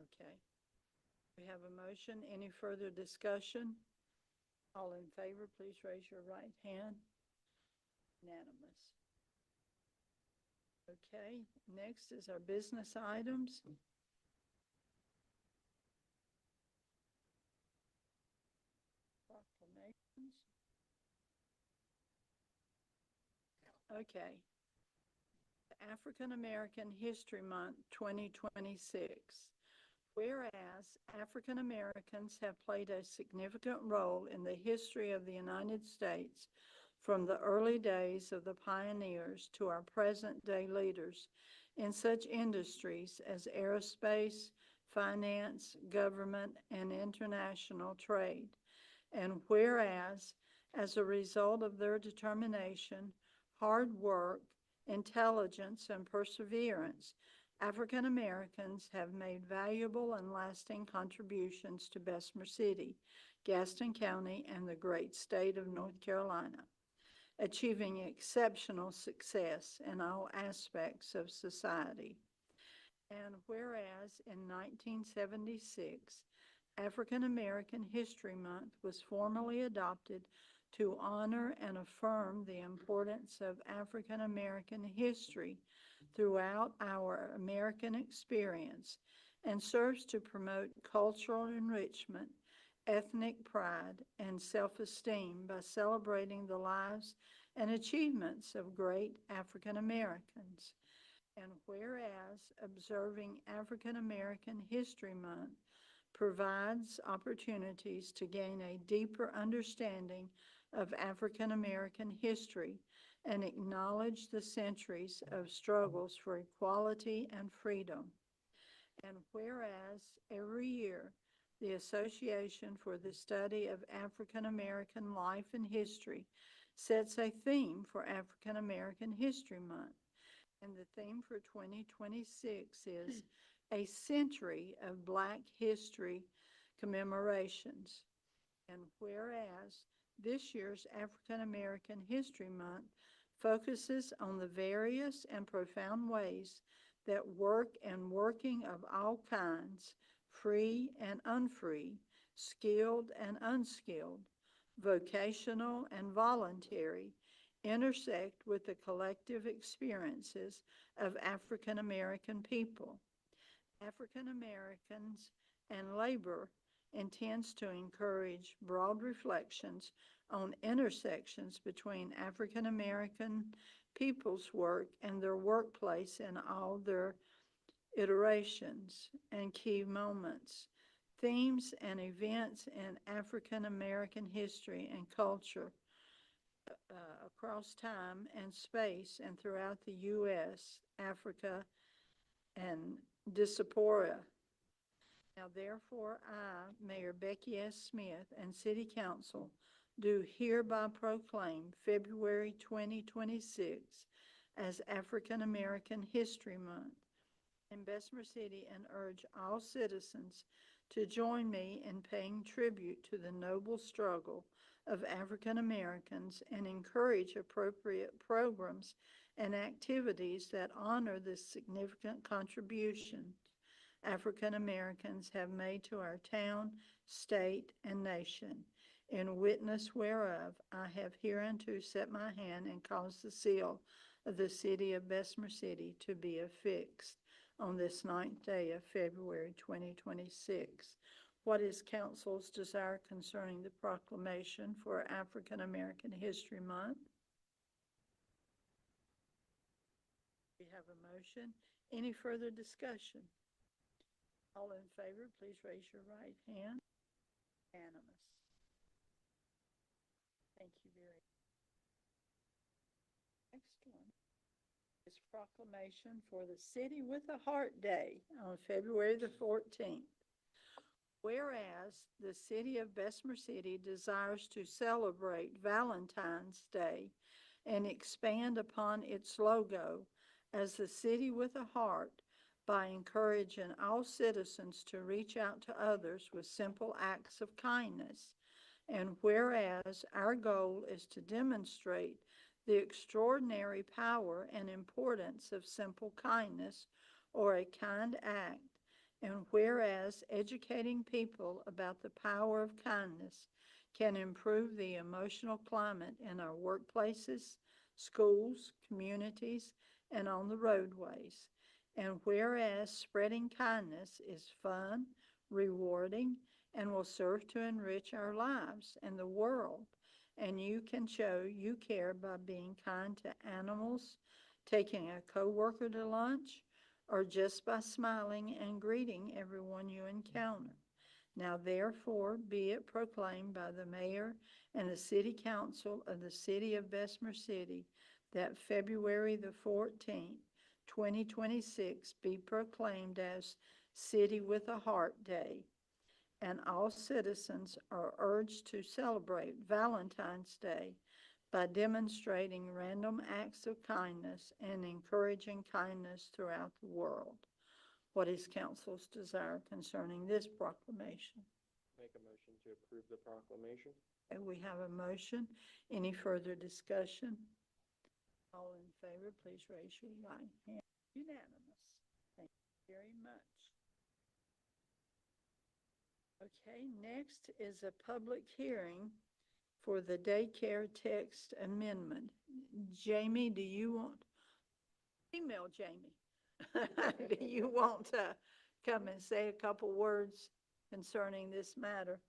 Okay. We have a motion. Any further discussion? All in favor, please raise your right hand. Unanimous. Okay, next is our business items. Proclamations. Okay. African American History Month 2026. Whereas African Americans have played a significant role in the history of the United States from the early days of the pioneers to our present-day leaders in such industries as aerospace, finance, government, and international trade. And whereas, as a result of their determination, hard work, intelligence, and perseverance, African Americans have made valuable and lasting contributions to Bessemer City, Gaston County, and the great state of North Carolina, achieving exceptional success in all aspects of society. And whereas in 1976, African American History Month was formally adopted to honor and affirm the importance of African American history throughout our American experience and serves to promote cultural enrichment, ethnic pride, and self-esteem by celebrating the lives and achievements of great African Americans. And whereas observing African American History Month provides opportunities to gain a deeper understanding of African American history and acknowledge the centuries of struggles for equality and freedom. And whereas every year the Association for the Study of African American Life and History sets a theme for African American History Month, and the theme for 2026 is A Century of Black History Commemorations. And whereas this year's African American History Month focuses on the various and profound ways that work and working of all kinds, free and unfree, skilled and unskilled, vocational and voluntary, intersect with the collective experiences of African American people. African Americans and labor intends to encourage broad reflections on intersections between African American people's work and their workplace in all their iterations and key moments, themes and events in African American history and culture across time and space and throughout the U.S., Africa, and diaspora. Now, therefore, I, Mayor Becky S. Smith, and City Council do hereby proclaim February 2026 as African American History Month in Bessemer City and urge all citizens to join me in paying tribute to the noble struggle of African Americans and encourage appropriate programs and activities that honor this significant contribution African Americans have made to our town, state, and nation. In witness whereof, I have hereunto set my hand and caused the seal of the city of Bessemer City to be affixed on this 9th day of February 2026. What is council's desire concerning the proclamation for African American History Month? We have a motion. Any further discussion? All in favor, please raise your right hand. Unanimous. Thank you very much. Next one is proclamation for the City with a Heart Day on February the 14th. Whereas the City of Bessemer City desires to celebrate Valentine's Day and expand upon its logo as the City with a Heart by encouraging all citizens to reach out to others with simple acts of kindness. And whereas our goal is to demonstrate the extraordinary power and importance of simple kindness or a kind act, and whereas educating people about the power of kindness can improve the emotional climate in our workplaces, schools, communities, and on the roadways. And whereas spreading kindness is fun, rewarding, and will serve to enrich our lives and the world. And you can show you care by being kind to animals, taking a coworker to lunch, or just by smiling and greeting everyone you encounter. Now therefore be it proclaimed by the mayor and the city council of the city of Bessemer City that February the 14th, 2026 be proclaimed as City with a Heart Day. And all citizens are urged to celebrate Valentine's Day by demonstrating random acts of kindness and encouraging kindness throughout the world. What is council's desire concerning this proclamation? Make a motion to approve the proclamation. Okay, we have a motion. Any further discussion? All in favor, please raise your right hand. Unanimous. Thank you very much. Okay, next is a public hearing for the daycare text amendment. Jamie, do you want, email Jamie, do you want to come and say a couple words concerning this matter?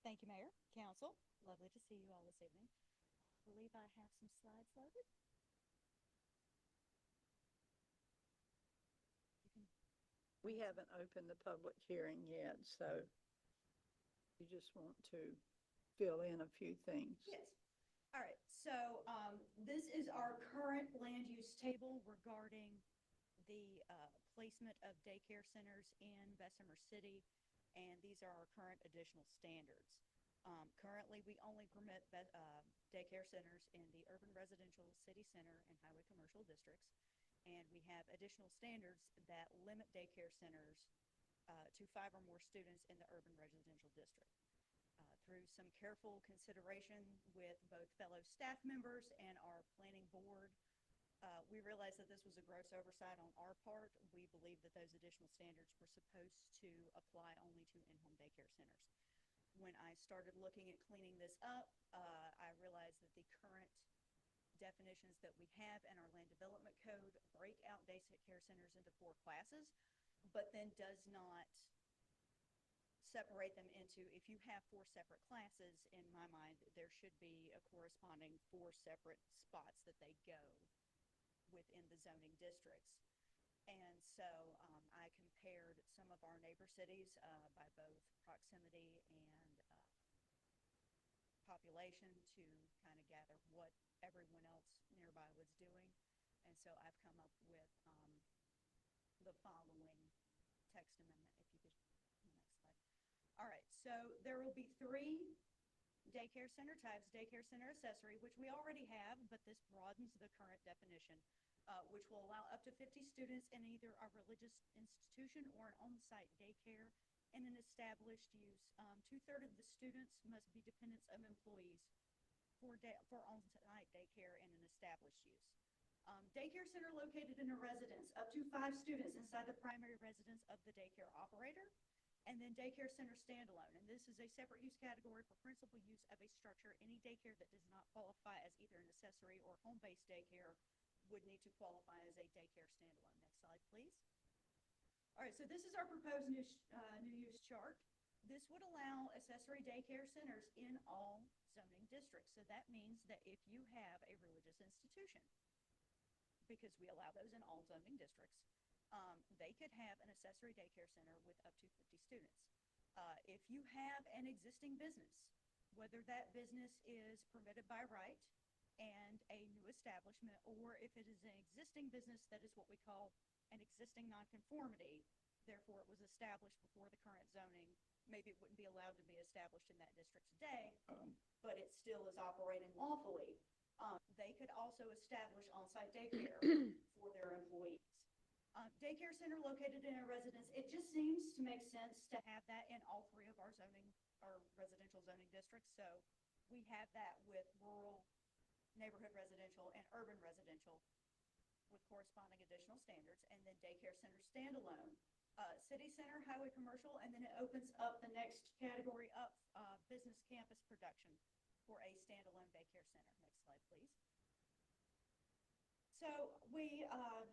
Thank you, Mayor, Council. Lovely to see you all this evening. I believe I have some slides loaded. We haven't opened the public hearing yet, so you just want to fill in a few things. Yes. All right, so this is our current land use table regarding the placement of daycare centers in Bessemer City, and these are our current additional standards. Currently, we only permit daycare centers in the urban residential, city center, and highway commercial districts. And we have additional standards that limit daycare centers to 5 or more students in the urban residential district. Through some careful consideration with both fellow staff members and our planning board, we realized that this was a gross oversight on our part. We believe that those additional standards were supposed to apply only to in-home daycare centers. When I started looking at cleaning this up, I realized that the current definitions that we have in our land development code break out daycare centers into 4 classes, but then does not separate them into, if you have 4 separate classes, in my mind, there should be a corresponding 4 separate spots that they go within the zoning districts. And so I compared some of our neighbor cities by both proximity and population to kind of gather what everyone else nearby was doing. And so I've come up with the following text amendment, if you could, next slide. All right, so there will be 3 daycare center types: daycare center accessory, which we already have, but this broadens the current definition, which will allow up to 50 students in either a religious institution or an on-site daycare in an established use. 2/3 of the students must be dependents of employees for on-site daycare in an established use. Daycare center located in a residence, up to 5 students inside the primary residence of the daycare operator. And then daycare center standalone, and this is a separate use category for principal use of a structure. Any daycare that does not qualify as either an accessory or home-based daycare would need to qualify as a daycare standalone. Next slide, please. All right, so this is our proposed new use chart. This would allow accessory daycare centers in all zoning districts. So that means that if you have a religious institution, because we allow those in all zoning districts, they could have an accessory daycare center with up to 50 students. If you have an existing business, whether that business is permitted by right and a new establishment, or if it is an existing business that is what we call an existing nonconformity, therefore it was established before the current zoning, maybe it wouldn't be allowed to be established in that district today, but it still is operating lawfully. They could also establish on-site daycare for their employees. Daycare center located in a residence, it just seems to make sense to have that in all three of our residential zoning districts. So we have that with rural, neighborhood residential, and urban residential with corresponding additional standards, and then daycare center standalone. City center, highway commercial, and then it opens up the next category up, business campus production for a standalone daycare center. Next slide, please. So we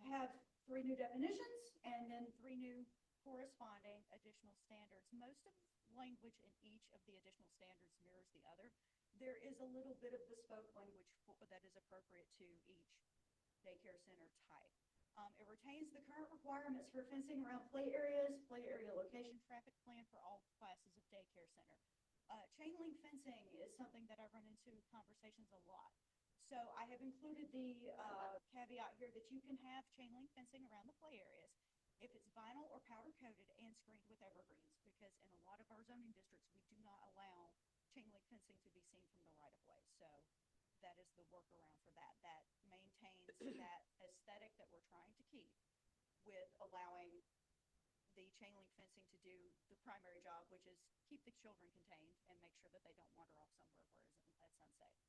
have 3 new definitions and then 3 new corresponding additional standards. Most of the language in each of the additional standards mirrors the other. There is a little bit of bespoke language that is appropriate to each daycare center type. It retains the current requirements for fencing around play areas, play area location, traffic plan for all classes of daycare center. Chain link fencing is something that I run into conversations a lot. So I have included the caveat here that you can have chain link fencing around the play areas if it's vinyl or powder coated and screened with evergreens, because in a lot of our zoning districts, we do not allow chain link fencing to be seen from the right of way. So that is the workaround for that. That maintains that aesthetic that we're trying to keep with allowing the chain link fencing to do the primary job, which is keep the children contained and make sure that they don't wander off somewhere where it's unsafe.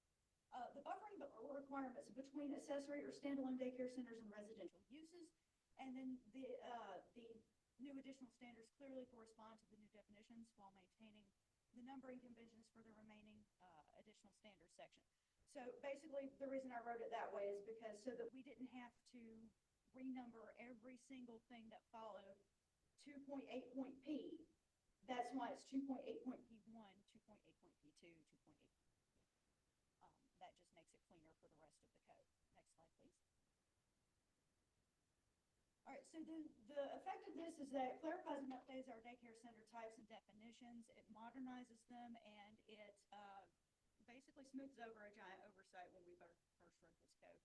The buffering requirements between accessory or standalone daycare centers and residential uses, and then the new additional standards clearly correspond to the new definitions while maintaining the numbering conventions for the remaining additional standards section. So basically, the reason I wrote it that way is because so that we didn't have to renumber every single thing that followed 2.8.p. That's why it's 2.8.p1, 2.8.p2, 2.8. That just makes it cleaner for the rest of the code. Next slide, please. All right, so the effect of this is that it clarifies and updates our daycare center types and definitions. It modernizes them, and it basically smooths over a giant oversight when we first wrote this code.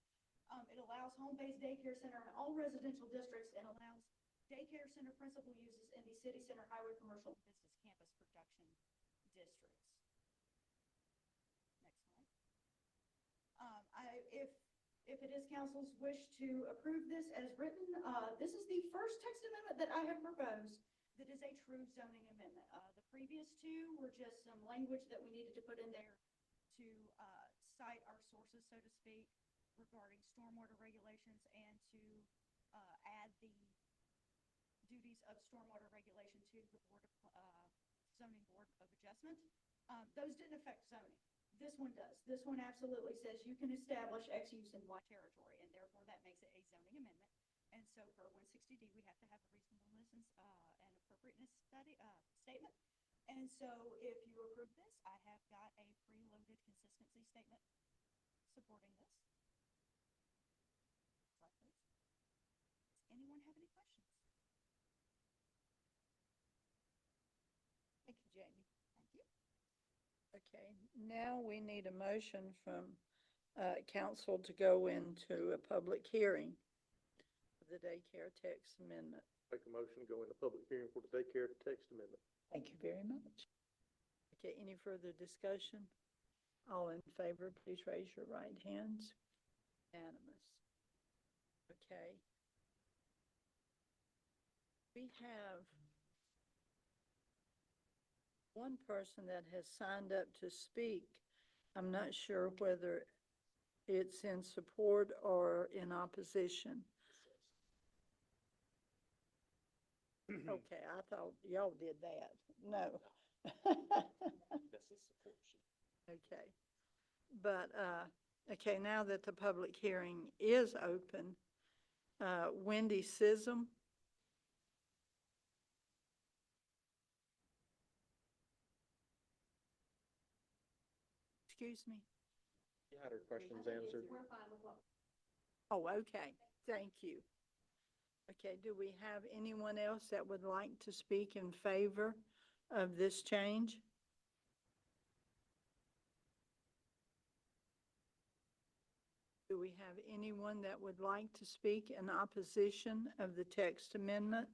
It allows home-based daycare center in all residential districts and allows daycare center principal uses in the city center, highway, commercial, and business campus production districts. Next slide. If it is council's wish to approve this as written, this is the first text amendment that I have proposed that is a true zoning amendment. The previous 2 were just some language that we needed to put in there to cite our sources, so to speak, regarding stormwater regulations and to add the duties of stormwater regulation to the Zoning Board of Adjustment. Those didn't affect zoning. This one does. This one absolutely says you can establish X use in Y territory, and therefore that makes it a zoning amendment. And so for 160D, we have to have a reasonableness and appropriateness statement. And so if you approve this, I have got a preloaded consistency statement supporting this. Slide, please. Does anyone have any questions? Thank you, Jamie. Thank you. Okay, now we need a motion from council to go into a public hearing for the daycare text amendment. Make a motion to go into public hearing for the daycare text amendment. Thank you very much. Okay, any further discussion? All in favor, please raise your right hands. Unanimous. Okay. We have one person that has signed up to speak. I'm not sure whether it's in support or in opposition. Okay, I thought y'all did that. No. That's a support sheet. Okay. But, okay, now that the public hearing is open, Wendy Sissom. Excuse me. You had her questions answered. Oh, okay. Thank you. Okay, do we have anyone else that would like to speak in favor of this change? Do we have anyone that would like to speak in opposition of the text amendment?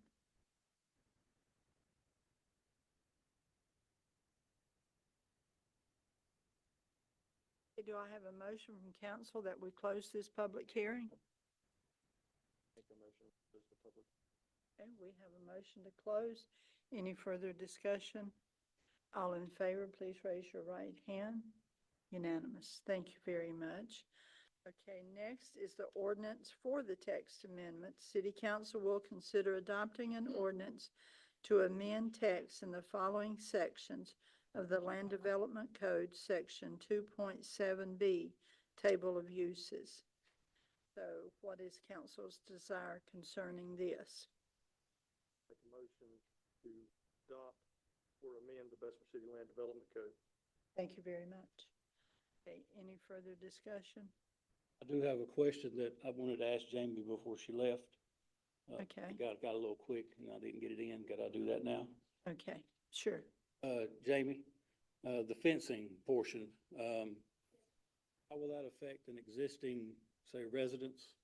Do I have a motion from council that we close this public hearing? Make a motion motion to close the public. Okay, we have a motion to close. Any further discussion? All in favor, please raise your right hand. Unanimous. Thank you very much. Okay, next is the ordinance for the text amendment. City Council will consider adopting an ordinance to amend text in the following sections of the Land Development Code, Section 2.7B, Table of Uses. So what is council's desire concerning this? Make a motion to adopt or amend the Bessemer City Land Development Code. Thank you very much. Okay, any further discussion? I do have a question that I wanted to ask Jamie before she left. Okay. It got a little quick and I didn't get it in. Could I do that now? Okay, sure. Jamie, the fencing portion, how will that affect an existing, say, residence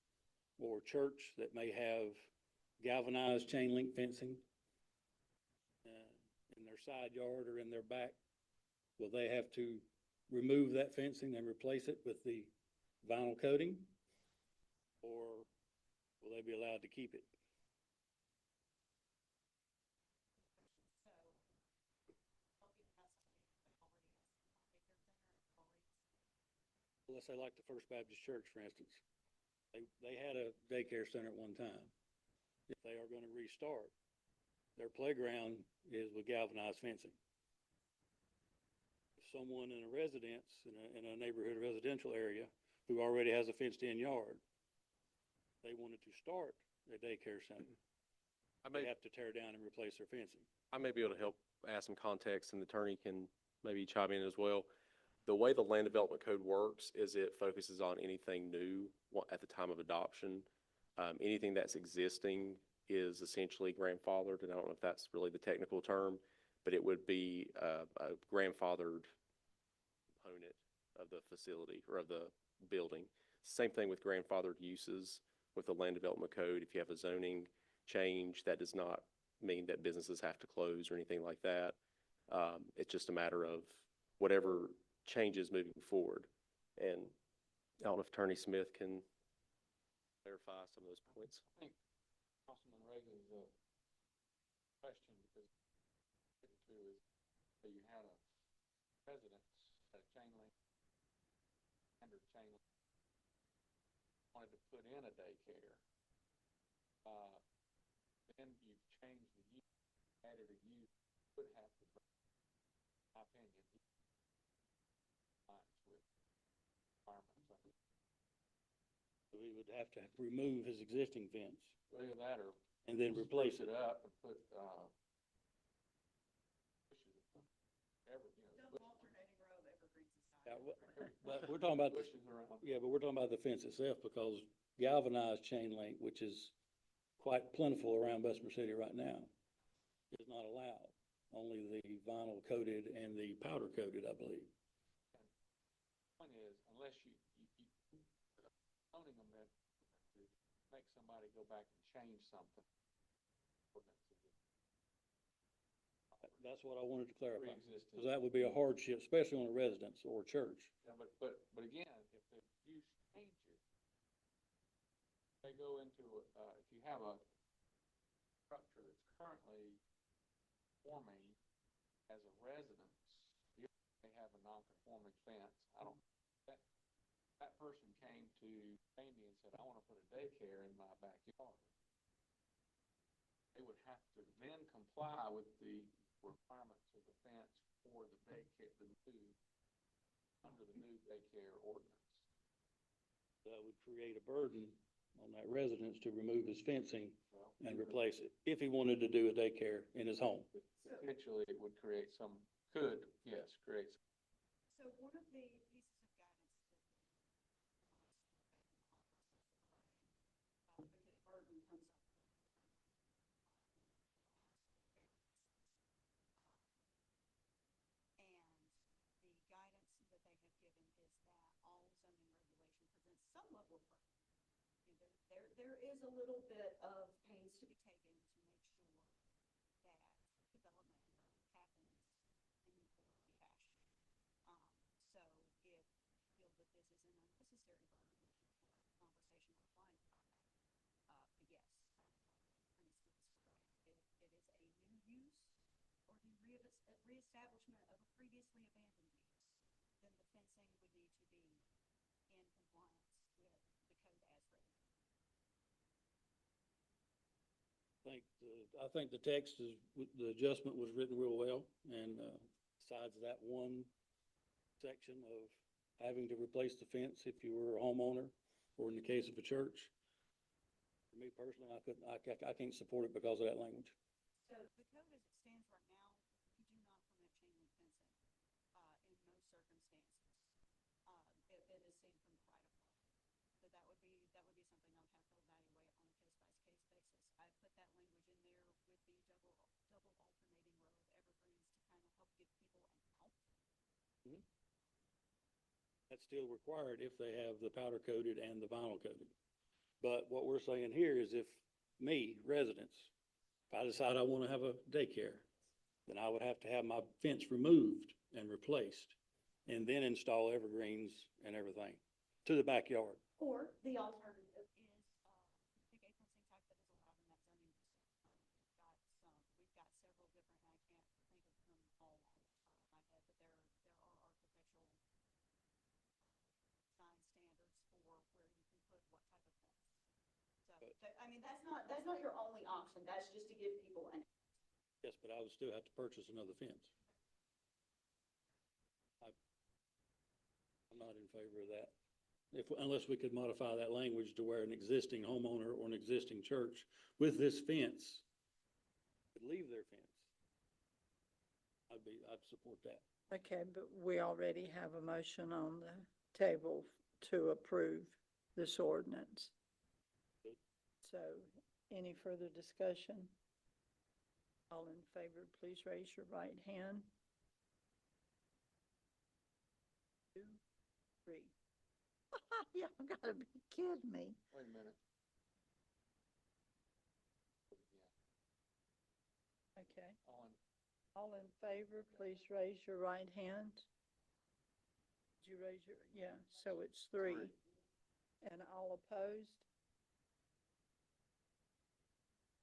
or church that may have galvanized chain link fencing in their side yard or in their back? Will they have to remove that fencing and replace it with the vinyl coating? Or will they be allowed to keep it? Let's say like the First Baptist Church, for instance. They had a daycare center at one time. If they are going to restart, their playground is with galvanized fencing. If someone in a residence, in a neighborhood residential area, who already has a fenced-in yard, they wanted to start a daycare center, they have to tear down and replace their fencing. I may be able to help add some context, and the attorney can maybe chime in as well. The way the Land Development Code works is it focuses on anything new at the time of adoption. Anything that's existing is essentially grandfathered, and I don't know if that's really the technical term, but it would be a grandfathered component of the facility or of the building. Same thing with grandfathered uses with the Land Development Code. If you have a zoning change, that does not mean that businesses have to close or anything like that. It's just a matter of whatever changes moving forward. And I don't know if Attorney Smith can clarify some of those points. I think Councilman raises a question because so you had a residence at a chain link, standard chain link, wanted to put in a daycare. Then you've changed the use, added a use, would have to, in my opinion, So he would have to remove his existing fence. Either that or. And then replace it it. up and put, But we're talking about, bushes around. but we're talking about the fence itself because galvanized chain link, which is quite plentiful around Bessemer City right now, is not allowed. Only the vinyl coated and the powder coated, I believe. Point is, unless you owning them that to make somebody go back and change something. That's what I wanted to clarify. Pre-existing. Because that would be a hardship, especially on a residence or a church. Yeah, but again, if the use changes, they go into, if you have a structure that's currently forming as a residence, you may have a non-conforming fence. That person came to Amy and said, I want to put a daycare in my backyard. They would have to then comply with the requirements of the fence for the daycare, under the new daycare ordinance. That would create a burden on that residence to remove his fencing and replace it, if he wanted to do a daycare in his home. Potentially, it would create some, create some. So one of the pieces of guidance because burden comes up. And the guidance that they have given is that all zoning regulation presents some level of burden. You know, there is a little bit of pains to be taken to make sure that development happens in orderly fashion. So if you feel that this is an unnecessary burden, conversation offline, yes. reestablishment of a previously abandoned use, then the fencing would need to be in compliance with the code as written. I think the text is, the adjustment was written real well, and, besides that one section of having to replace the fence if you were a homeowner, or in the case of a church, for me personally, I can't support it because of that language. So the code as it stands right now, we do not permit chain link fencing, in most circumstances. It is seen from the right of way. So that would be something I would have to evaluate on a case-by-case basis. I put that language in there with the double alternating row of evergreens to kind of help give people an out. That's still required if they have the powder coated and the vinyl coated. But what we're saying here is if me, residents, if I decide I want to have a daycare, then I would have to have my fence removed and replaced, and then install evergreens and everything to the backyard. Or the alternative is, the gate fencing type that is allowed in that zoning district. We've got several different, and I can't think of them all off the top of my head, but there are architectural design standards for where you can put what type of fence. So, I mean, that's not your only option, that's just to give people an. Yes, but I would still have to purchase another fence. I'm not in favor of that. Unless we could modify that language to where an existing homeowner or an existing church with this fence could leave their fence. I'd support that. Okay, but we already have a motion on the table to approve this ordinance. Good. So, any further discussion? All in favor, please raise your right hand. 2, 3. Y'all gotta be kidding me. Wait a minute. Okay. On, All in favor, please raise your right hand. Did you raise your, yeah, so it's 3. And all opposed?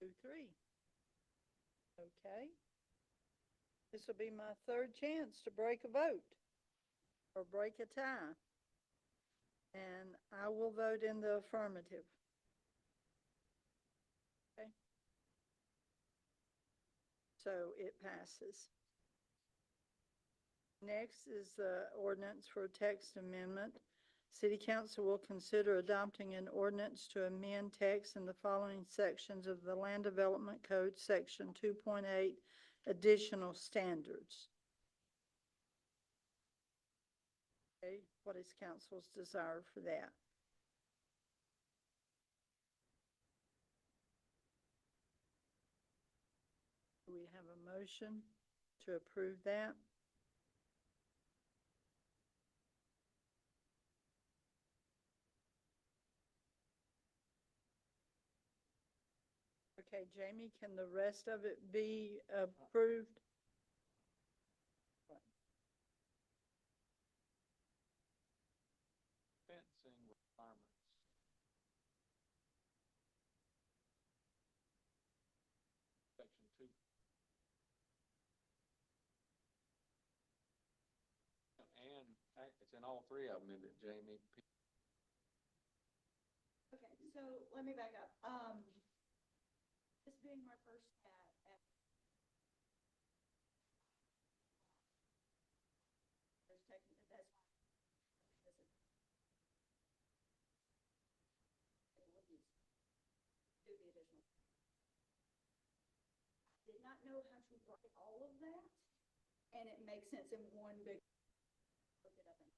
2, 3. Okay. This will be my third chance to break a vote or break a tie. And I will vote in the affirmative. Okay. So it passes. Next is the ordinance for a text amendment. City Council will consider adopting an ordinance to amend text in the following sections of the Land Development Code, Section 2.8, additional standards. Okay, what is council's desire for that? Do we have a motion to approve that? Okay, Jamie, can the rest of it be approved? fencing requirements. Section 2. And it's in all three of them, isn't it, Jamie? Okay, so let me back up. This being my first at there's technically, that's why this is do the additional. Did not know how to write all of that, and it makes sense in one big. Look it up and.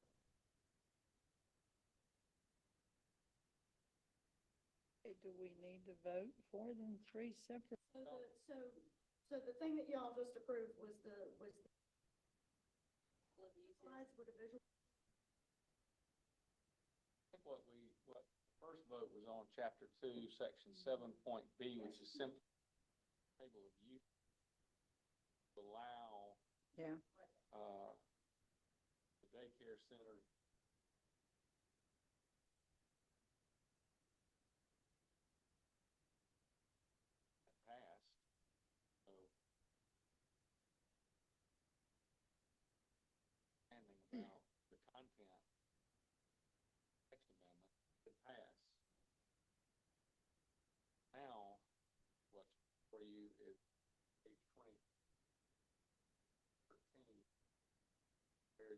Do we need to vote for them 3 separate? So the thing that y'all just approved was the slides with a visual. I think what first vote was on chapter 2, section 7.b, which is simply table of use to allow Yeah. the daycare center passed. So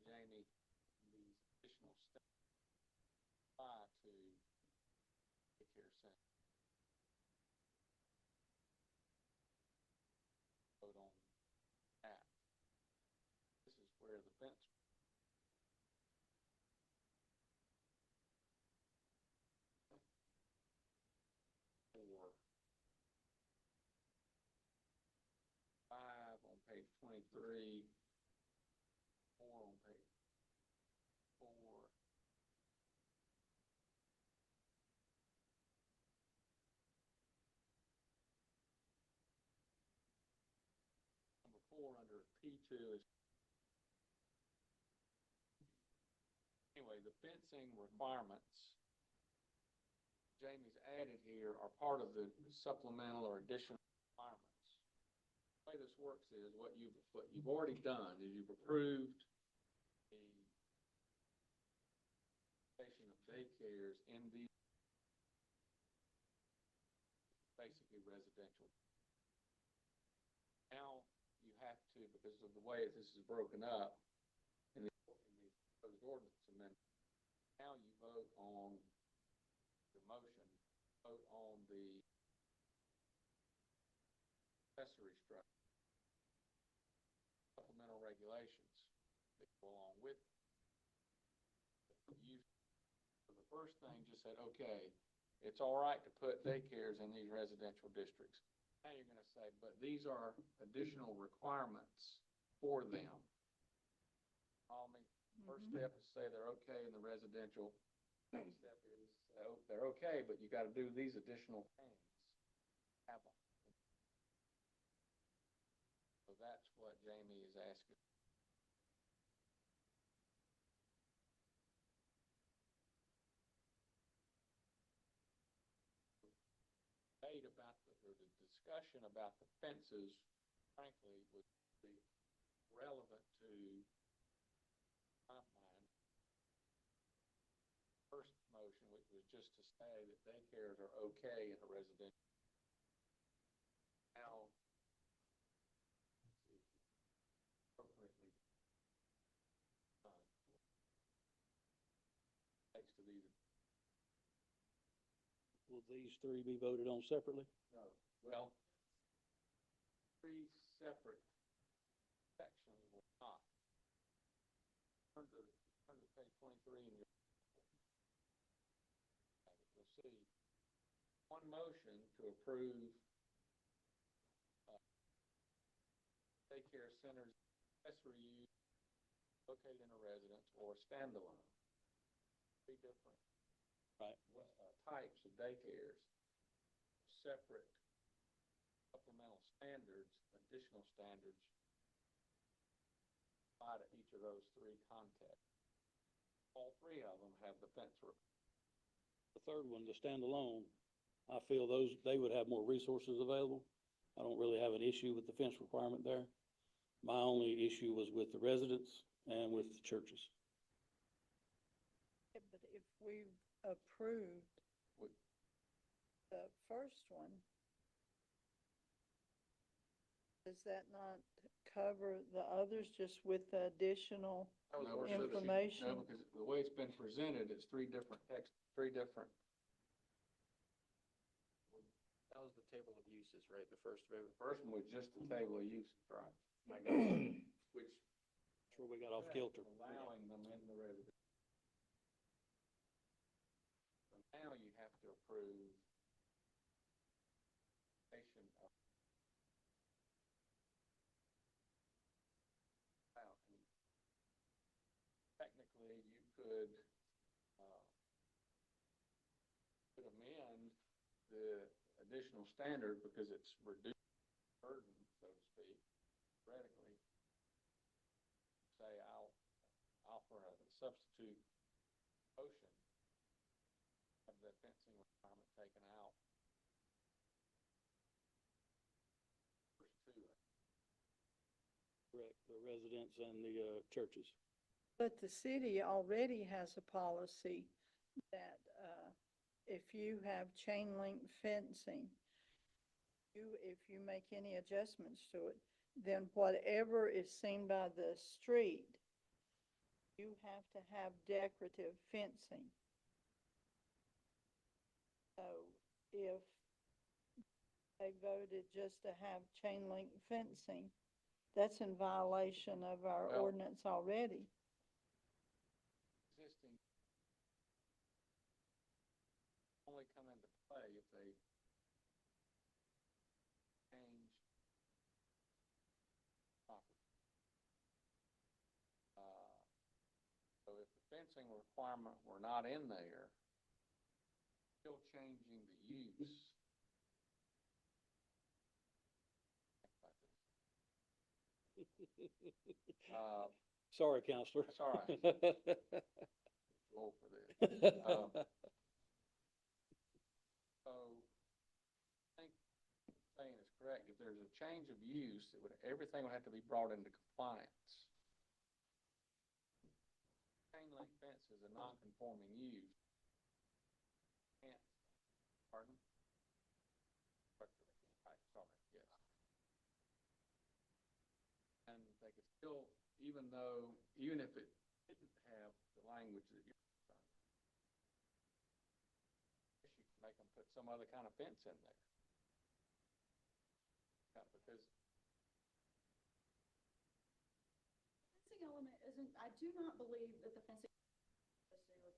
Jamie, these additional steps apply to daycare center. Vote on that. This is where the fence. Four. 5 on page 23. 4 on page 4. Number 4 under P2 is, anyway, the fencing requirements Jamie's added here are part of the supplemental or additional requirements. The way this works is what you've already done is you've approved the location of daycares in the basically residential. Now you have to, because of the way this is broken up in the proposed ordinance amendment, now you vote on the motion, vote on the accessory structure, supplemental regulations that go along with it. You, for the first thing, just said, okay, it's all right to put daycares in these residential districts. Now you're gonna say, but these are additional requirements for them. First step is say they're okay in the residential. Next step is, oh, they're okay, but you gotta do these additional things. Have them. So that's what Jamie is asking. Debate about or the discussion about the fences, frankly, would be relevant to my mind. First motion, which was just to say that daycares are okay in a residential. Now, appropriately next to these. Will these three be voted on separately? No, well, 3 separate sections will not. Turn to page 23 and you'll see one motion to approve daycare centers accessory use located in a residence or standalone. 3 different types of daycares, separate supplemental standards, additional standards apply to each of those 3 contexts. All 3 of them have the fence requirement. The third one, the standalone, I feel they would have more resources available. I don't really have an issue with the fence requirement there. My only issue was with the residents and with the churches. Yeah, but if we approved the first one, does that not cover the others just with the additional information? No, because the way it's been presented, it's 3 different texts, 3 different. That was the table of uses, right? The first one was just the table of uses, right? Which. That's where we got off kilter. Allowing them in the residence. So now you have to approve technically you could amend the additional standard because it's reduced burden, so to speak, theoretically. Say I'll offer a substitute motion, have the fencing requirement taken out. Correct, the residents and the churches. But the city already has a policy that if you have chain link fencing, if you make any adjustments to it, then whatever is seen by the street you have to have decorative fencing. So if they voted just to have chain link fencing, that's in violation of our Well- ordinance already. Existing only come into play if they change property. So if the fencing requirement were not in there, still changing the use. Sorry, Counselor. That's all right. Too old for this. So, I think saying is correct. If there's a change of use, everything would have to be brought into compliance. Chain link fence is a non-conforming use. Can't, pardon? Right, sorry, yes. And they could still, even if it didn't have the language that you're talking about, you could make them put some other kind of fence in there. Because Fencing element isn't, I do not believe that the fencing is required. So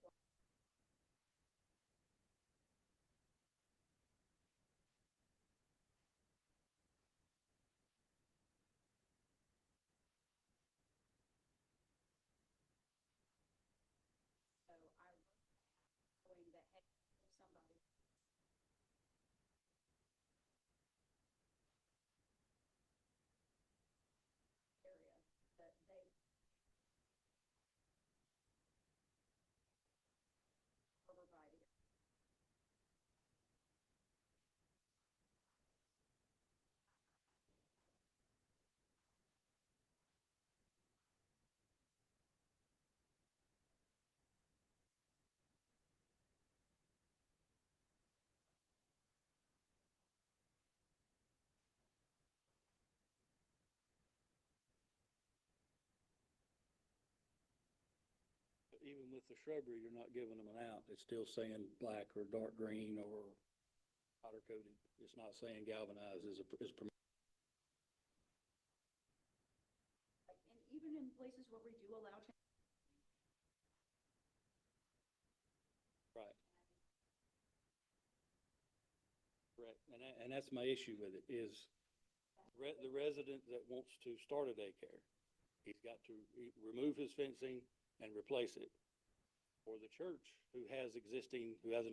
I knowing that hey, if somebody area that they arborvitae. Even with the shrubbery, you're not giving them an out. It's still saying black or dark green or powder coated. It's not saying galvanized is permitted. And even in places where we do allow Right. Correct. And that's my issue with it is the resident that wants to start a daycare, he's got to remove his fencing and replace it. Or the church who has an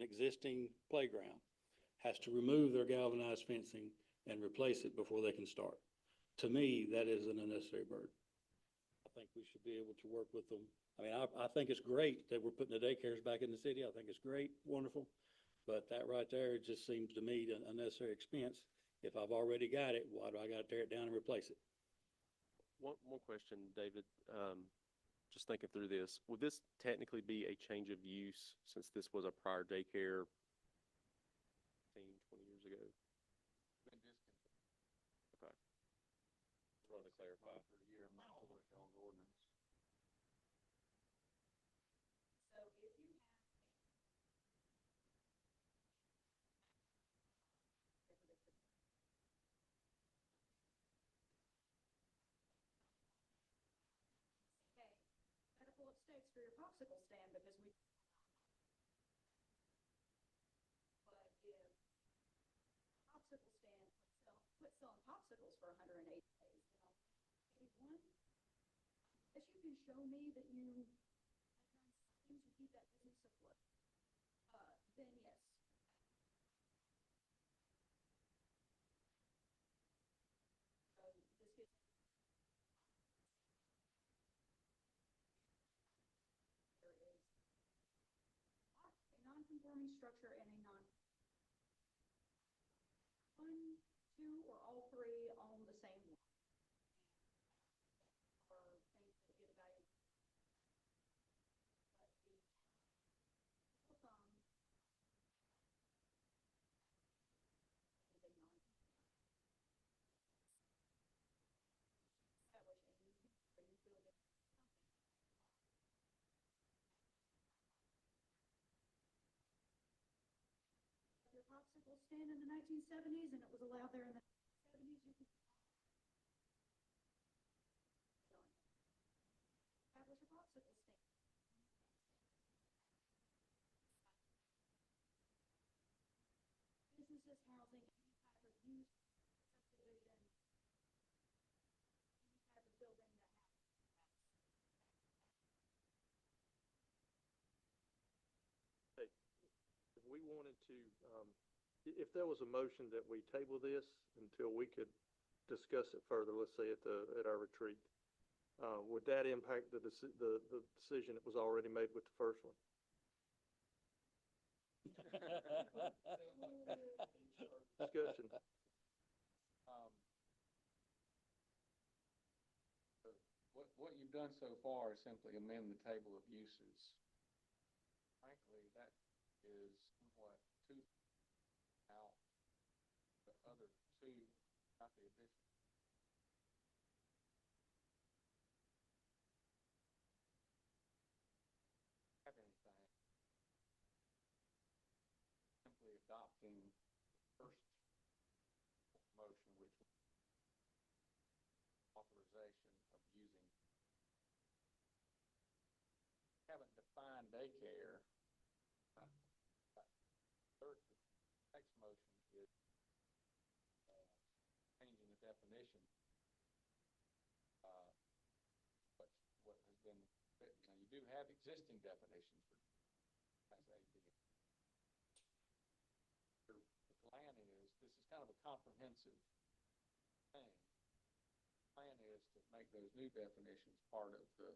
existing playground has to remove their galvanized fencing and replace it before they can start. To me, that is an unnecessary burden. I think we should be able to work with them. I mean, I think it's great that we're putting the daycares back in the city. I think it's great, wonderful. But that right there, it just seems to me an unnecessary expense. If I've already got it, why do I gotta tear it down and replace it? One question, David. Just thinking through this, would this technically be a change of use since this was a prior daycare 15, 20 years ago? Okay. Just wanted to clarify. for a year, I'm not sure what the ordinance. So if you have okay, gotta pull up stakes for your popsicle stand because we but if popsicle stand quit selling popsicles for 180 days, one, if you can show me that you have done something to keep that business afloat, then yes. So this gets there is a non-conforming structure and a one, two, or all three own the same one. Or things that get evaluated. But the rule of thumb is a non-conforming. Establish a new use, or you feel that something stand in the 1970s, and it was allowed there in the 70s. You can establish a popsicle stand. Businesses, housing, any type of use, subdivision, any type of building that Hey, if we wanted to, if there was a motion that we table this until we could discuss it further, let's say at our retreat, would that impact the decision that was already made with the first one? Discussion. What you've done so far is simply amend the table of uses. Frankly, that is somewhat too out. The other two, not the addition. Have anything. Simply adopting the first motion, which was authorization of using. Haven't defined daycare. Third, the next motion is changing the definition. What has been written. Now, you do have existing definitions for Class A, B. The plan is, this is kind of a comprehensive thing. The plan is to make those new definitions part of the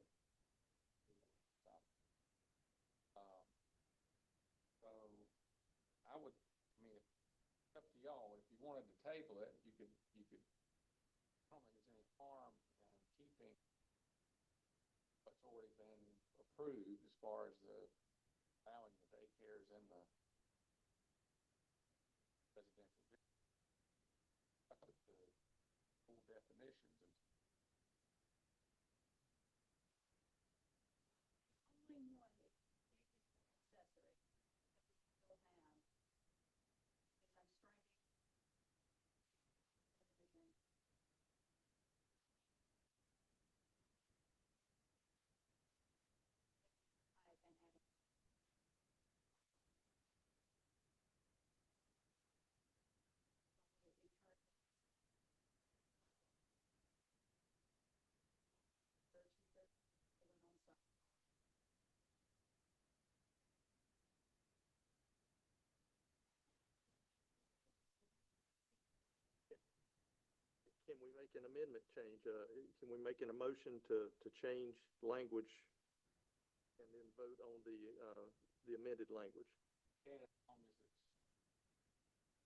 so I would, I mean, it's up to y'all. If you wanted to table it, you could, I don't think there's any harm in keeping what's already been approved as far as the allowing the daycares in the residential district. The full definitions and only one that accessory that we still have is I'm striking everything. And adding. Can we make an amendment change? Can we make an emotion to change language and then vote on the amended language?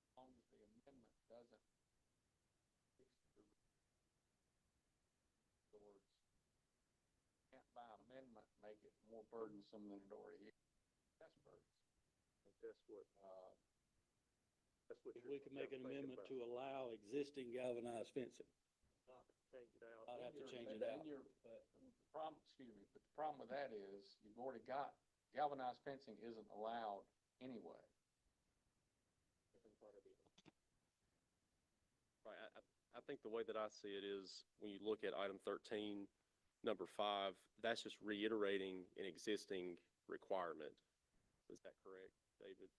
as long as the amendment doesn't fix the words. Can't by amendment make it more burdensome than it already is. That's burdensome. I think that's what If we could make an amendment to allow existing galvanized fencing, not change it out. I'd have to change it But out. the problem, excuse me, but the problem with that is you've already got, galvanized fencing isn't allowed anyway. Right, I think the way that I see it is, when you look at item 13, number 5, that's just reiterating an existing requirement. Is that correct, David?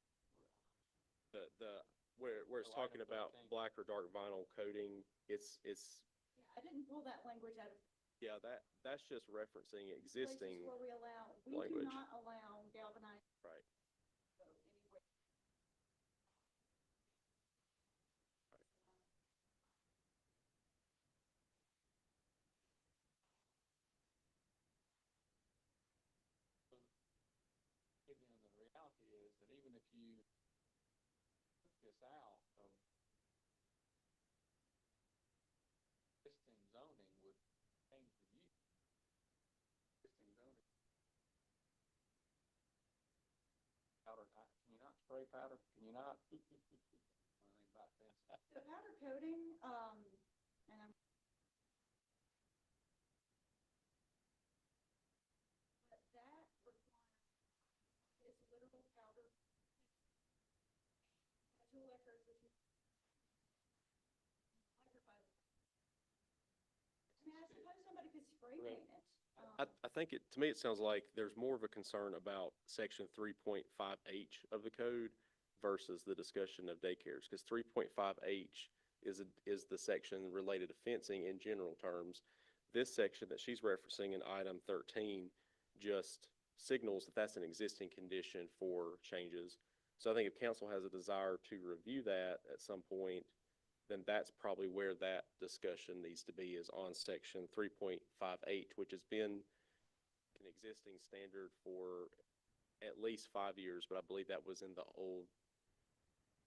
Where it's So talking item about 13. black or dark vinyl coating, it's, Yeah, I didn't pull that language out of yeah, that's just referencing existing, places where we allow, we do language. not allow galvanized. right. So anyway. And the reality is that even if you took this out of existing zoning would change the use. Existing zoning. Powder, can you not spray powder? Can you not? Anything about fence? The powder coating, and I'm. But that requires, it's literal powder. Schedule liquor spray Right. paint it. I think it, to me, it sounds like there's more of a concern about section 3.5H of the code versus the discussion of daycares, because 3.5H is the section related to fencing in general terms. This section that she's referencing in item 13 just signals that that's an existing condition for changes. So I think if council has a desire to review that at some point, then that's probably where that discussion needs to be, is on section 3.5H, which has been an existing standard for at least 5 years, but I believe that was in the old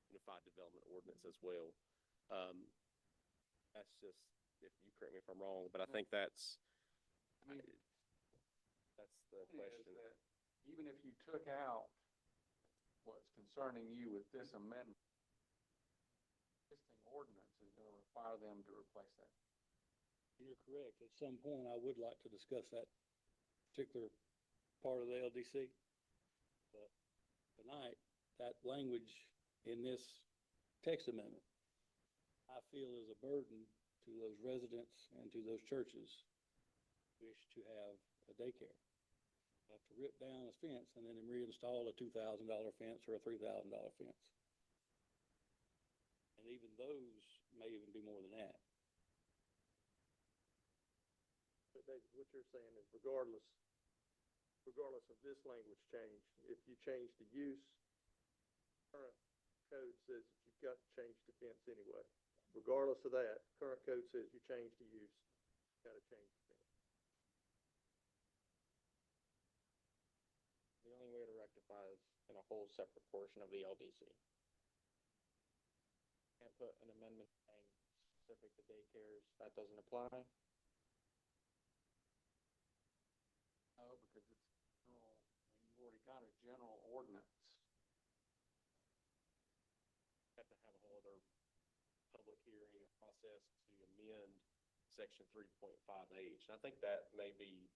Unified Development Ordinance as well. That's just, if you correct me if I'm wrong, but I think that's I mean, the is question. that even if you took out what's concerning you with this amendment, existing ordinance is gonna require them to replace that. You're correct. At some point, I would like to discuss that particular part of the LDC. But tonight, that language in this text amendment, I feel is a burden to those residents and to those churches who wish to have a daycare. Have to rip down a fence and then reinstall a $2,000 fence or a $3,000 fence. And even those may even be more than that. But David, what you're saying is regardless of this language change, if you change the use, current code says that you've got to change the fence anyway. Regardless of that, current code says you change the use, you've got to change the fence. The only way to rectify is in a whole separate portion of the LDC. Can't put an amendment saying specific to daycares, that doesn't apply. No, because it's general, I mean, you've already got a general ordinance. Have to have a whole other public hearing process to amend section 3.5H. And I think that may be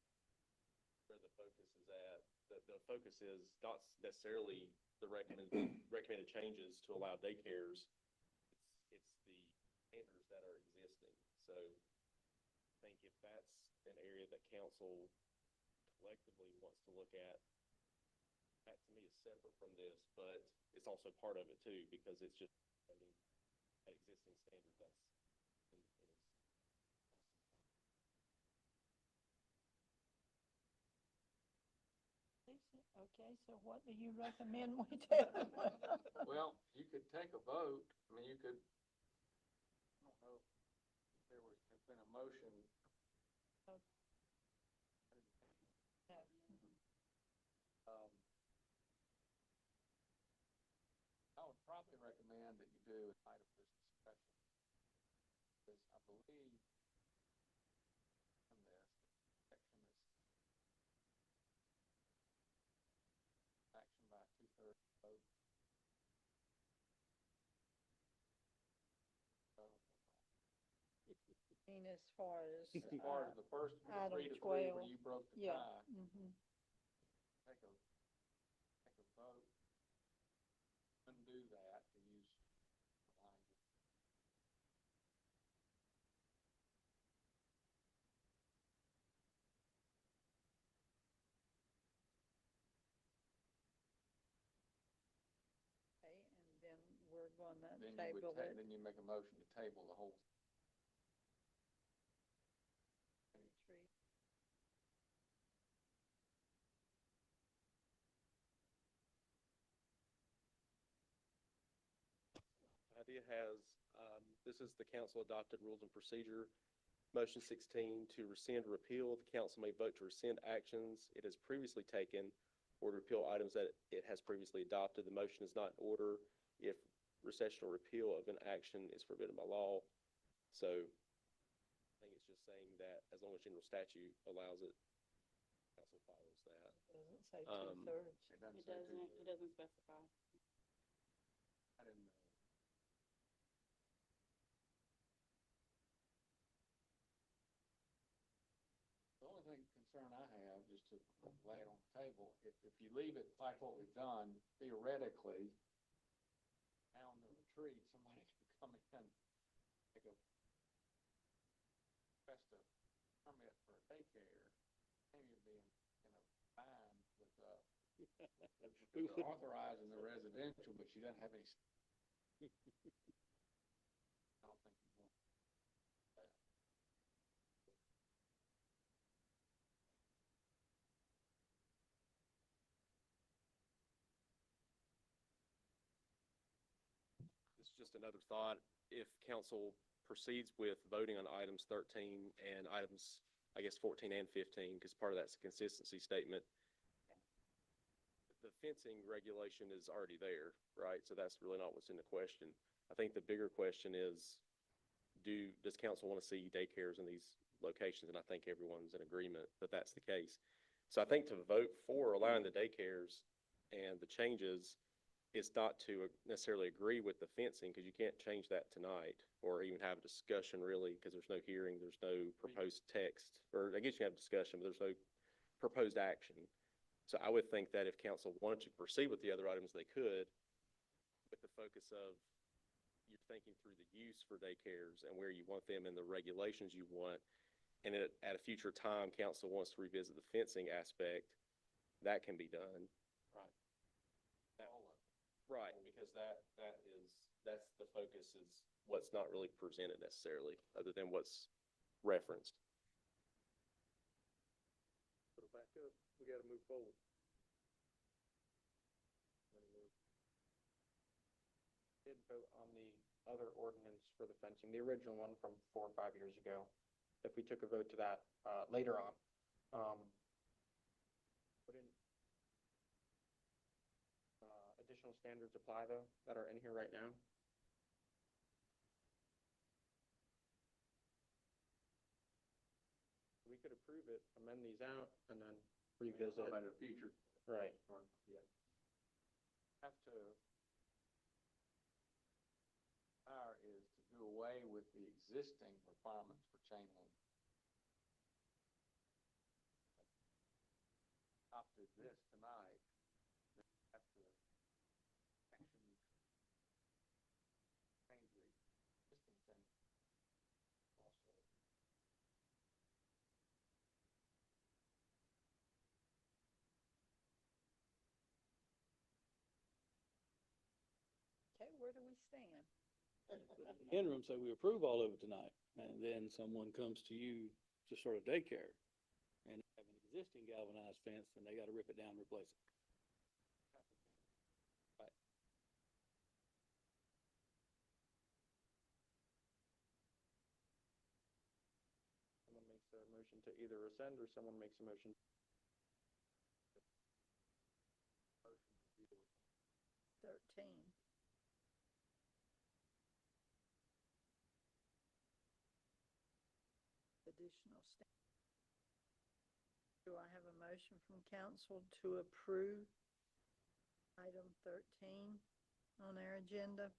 where the focus is at. The focus is not necessarily the recommended changes to allow daycares. It's the standards that are existing. So I think if that's an area that council collectively wants to look at, that to me is separate from this, but it's also part of it too, because it's just an existing standard that's in Okay, so what do you recommend we do? Well, you could take a vote, I mean, you could, I don't know if there was, has been a motion. I would probably recommend that you do in light of this discussion, because I believe in this section is action by a 2/3 vote. So, I mean, as far as, as far as the first item 3-3 12, where you broke the yeah. tie, Mhm. take a vote, undo that to use language. Okay, and then we're gonna Then you table would it. then you make a motion to table the whole. Retreat. idea has, this is the council adopted rules and procedure. Motion 16 to rescind or repeal. The council may vote to rescind actions it has previously taken or to repeal items that it has previously adopted. The motion is not in order if recession or repeal of an action is forbidden by law. So I think it's just saying that as long as general statute allows it, council follows that. Doesn't say 2/3. It doesn't specify. I didn't know. The only concern I have, just to lay it on the table, if you leave it like what we've done, theoretically, down the retreat, somebody could come in, make a, request a permit for a daycare, Amy would be in a bind with, with authorizing the residential, but she doesn't have any. I don't think you want that. This is just another thought. If council proceeds with voting on items 13 and items, I guess 14 and 15, because part of that's a consistency statement, the fencing regulation is already there, right? So that's really not what's in the question. I think the bigger question is, does council want to see daycares in these locations? And I think everyone's in agreement that that's the case. So I think to vote for allowing the daycares and the changes, it's not to necessarily agree with the fencing, because you can't change that tonight or even have a discussion really, because there's no hearing, there's no proposed text, or I guess you have a discussion, but there's no proposed action. So I would think that if council wanted to proceed with the other items, they could, with the focus of you're thinking through the use for daycares and where you want them and the regulations you want. And at a future time, council wants to revisit the fencing aspect, that can be done. Right. Right, because that's the focus, is what's not really presented necessarily, other than what's referenced. Put it back up. We gotta move forward. Did vote on the other ordinance for the fencing, the original one from 4 or 5 years ago. If we took a vote to that, later on, wouldn't, additional standards apply though, that are in here right now? We could approve it, amend these out, and then revisit. About the future. Right. Yeah. Have to, Is to do away with the existing requirements for chain link. Adopted this tonight, then have to actually change the existing thing also. Okay, where do we stand? Interim, say we approve all of it tonight, and then someone comes to you to start a daycare and have an existing galvanized fence, and they gotta rip it down and replace it. Right. someone makes a motion to either rescind, or someone makes a motion. 13. Additional staff. Do I have a motion from council to approve item 13 on our agenda?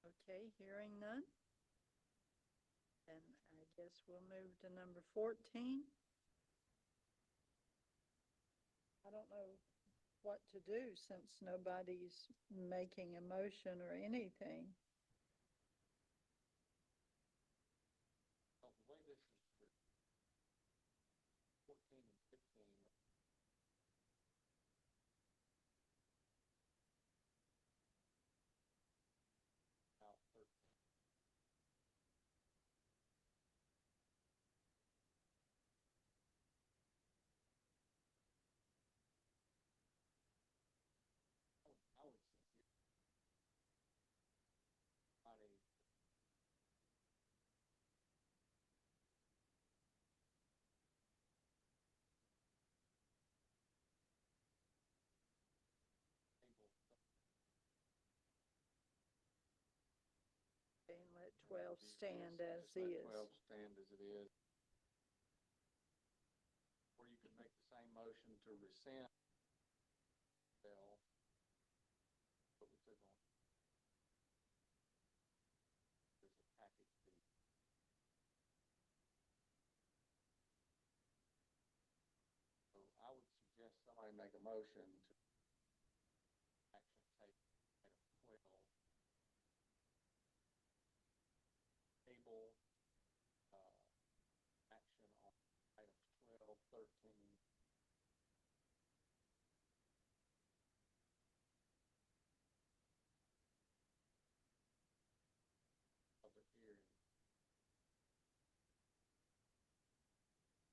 Okay, hearing none. And I guess we'll move to number 14. I don't know what to do since nobody's making a motion or anything. Well, the way this is written, 14 and 15. Now 13. I would sincerely. And let 12 stand as Just let is. 12 stand as it is. Or you could make the same motion to rescind. Bill. What we took on. There's a package deal. So I would suggest somebody make a motion to action take item 12. table, action on items 12, 13. Public hearing.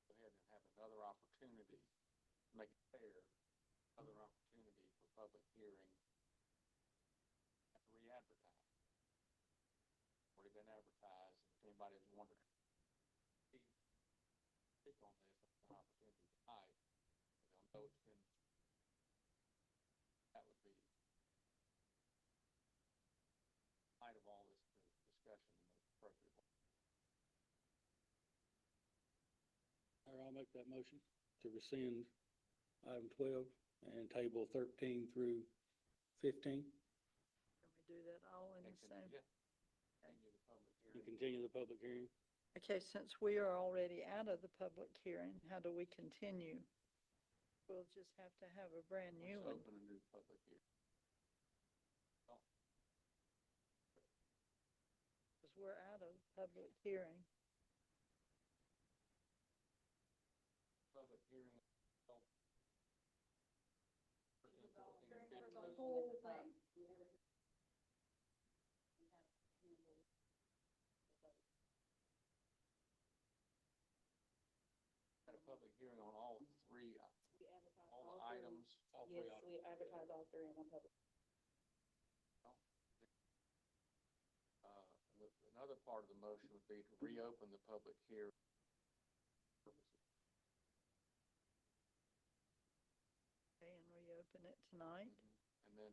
Go ahead and have another opportunity, make it fair, another opportunity for public hearing. Have to re-advertise. Already been advertised, if anybody's wondering. Speak on this, an opportunity tonight, they'll know it's been, that would be, in light of all this discussion, the most appropriate one. Mayor, I'll make that motion to rescind item 12 and table 13 through 15 Can we do that all in the same? Yeah. Continue the public and hearing. continue the public hearing. Okay, since we are already out of the public hearing, how do we continue? We'll just have to have a brand new Let's one. open a new public hearing. Because we're out of public hearing. Public hearing. Had a public hearing on all three, all the items, all three items. we advertise all three in one public. Another part of the motion would be to reopen the public hearing. Okay, and reopen it tonight. And then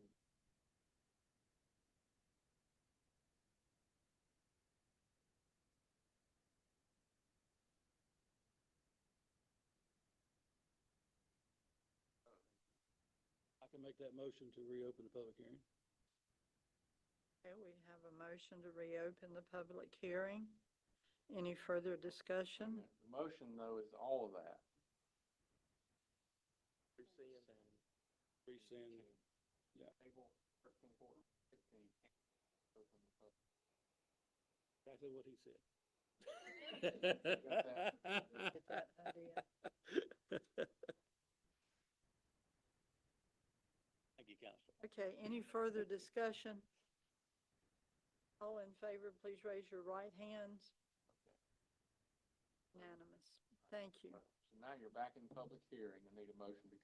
I can make that motion to reopen the public hearing. Okay, we have a motion to reopen the public hearing. Any further discussion? the motion though is all of that. Rescind. Yeah. Table 13, 14, 15. Open the public. Exactly what he said. Get that idea. Thank you, Counselor. Okay, any further discussion? All in favor, please raise your right hands. Unanimous. Thank you. So now you're back in public hearing and need a motion to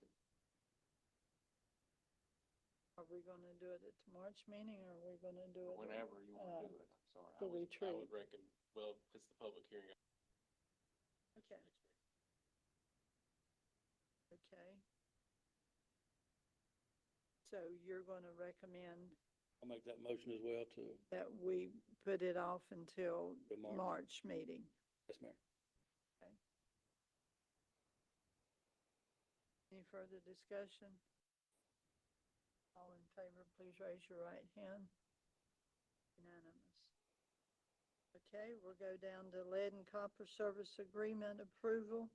Are we going to do it at the March meeting, or are we going to do it? whenever you want to do it. I'm sorry. The retreat. reckon, well, it's the public hearing. Okay. Okay. So you're going to recommend I'll make that motion as well to, that we put it off until The March. March meeting? yes, Mayor. Okay. Any further discussion? All in favor, please raise your right hand. Unanimous. Okay, we'll go down to lead and copper service agreement approval.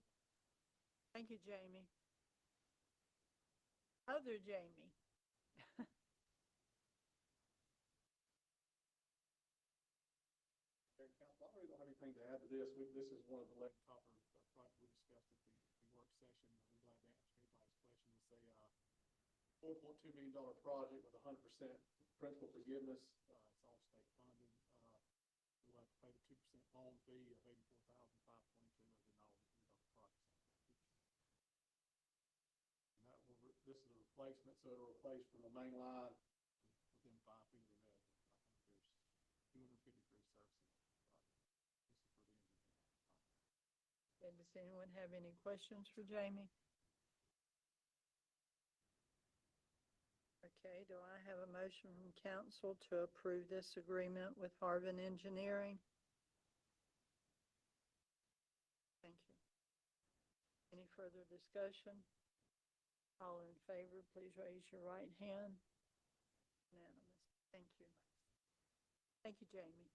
Thank you, Jamie. Other Jamie. Mayor and Council, I really don't have anything to add to this. This is one of the lead and copper projects we discussed at the work session. I'm glad to answer anybody's question. It's a $4.2 million project with 100% principal forgiveness. It's all state funded. We'll have to pay the 2% loan fee of $84,522 and then all the projects. And that will, this is a replacement, so it'll replace from the main line within 5 feet of the road. I think there's 253 services. Okay, does anyone have any questions for Jamie? Okay, do I have a motion from council to approve this agreement with Harvin Engineering? Thank you. Any further discussion? All in favor, please raise your right hand. Unanimous. Thank you. Thank you, Jamie.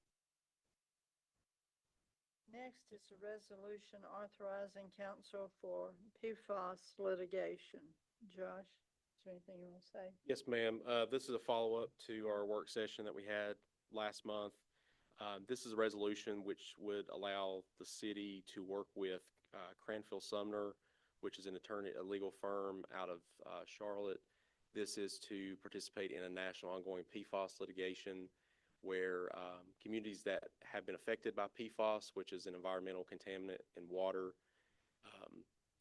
Next is a resolution authorizing counsel for PFAS litigation. Josh, is there anything you want to say? Yes, ma'am. This is a follow-up to our work session that we had last month. This is a resolution which would allow the city to work with Cranfield Sumner, which is a legal firm out of Charlotte. This is to participate in a national ongoing PFAS litigation where communities that have been affected by PFAS, which is an environmental contaminant in water,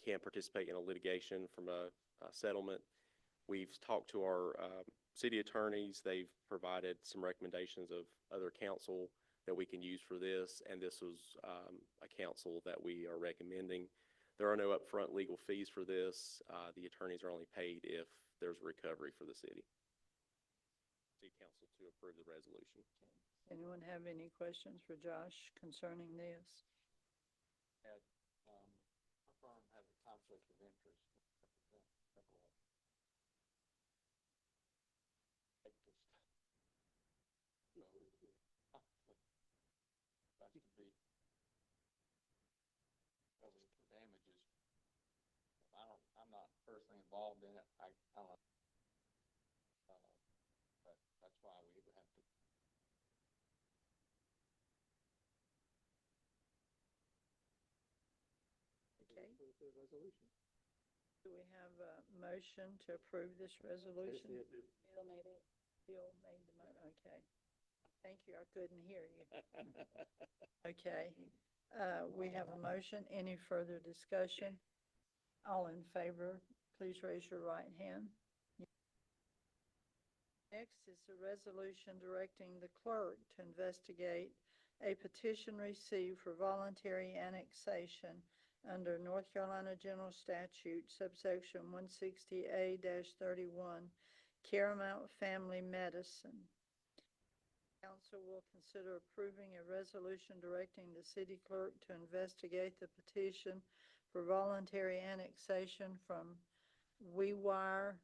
can participate in a litigation from a settlement. We've talked to our city attorneys. They've provided some recommendations of other counsel that we can use for this, and this was a counsel that we are recommending. There are no upfront legal fees for this. The attorneys are only paid if there's recovery for the city. City council to approve the resolution. Anyone have any questions for Josh concerning this? Our firm has a conflict of interest. That's to be covered for damages. I'm not personally involved in it. I don't know. But that's why we would have to. Okay. Do we have a motion to approve this resolution? Bill made it. Bill made the okay. Thank you. I couldn't hear you. Okay. We have a motion. Any further discussion? All in favor, please raise your right hand. Next is a resolution directing the clerk to investigate a petition received for voluntary annexation under North Carolina General Statute subsection 160A-31, Caramount Family Medicine. Council will consider approving a resolution directing the city clerk to investigate the petition for voluntary annexation from WeWire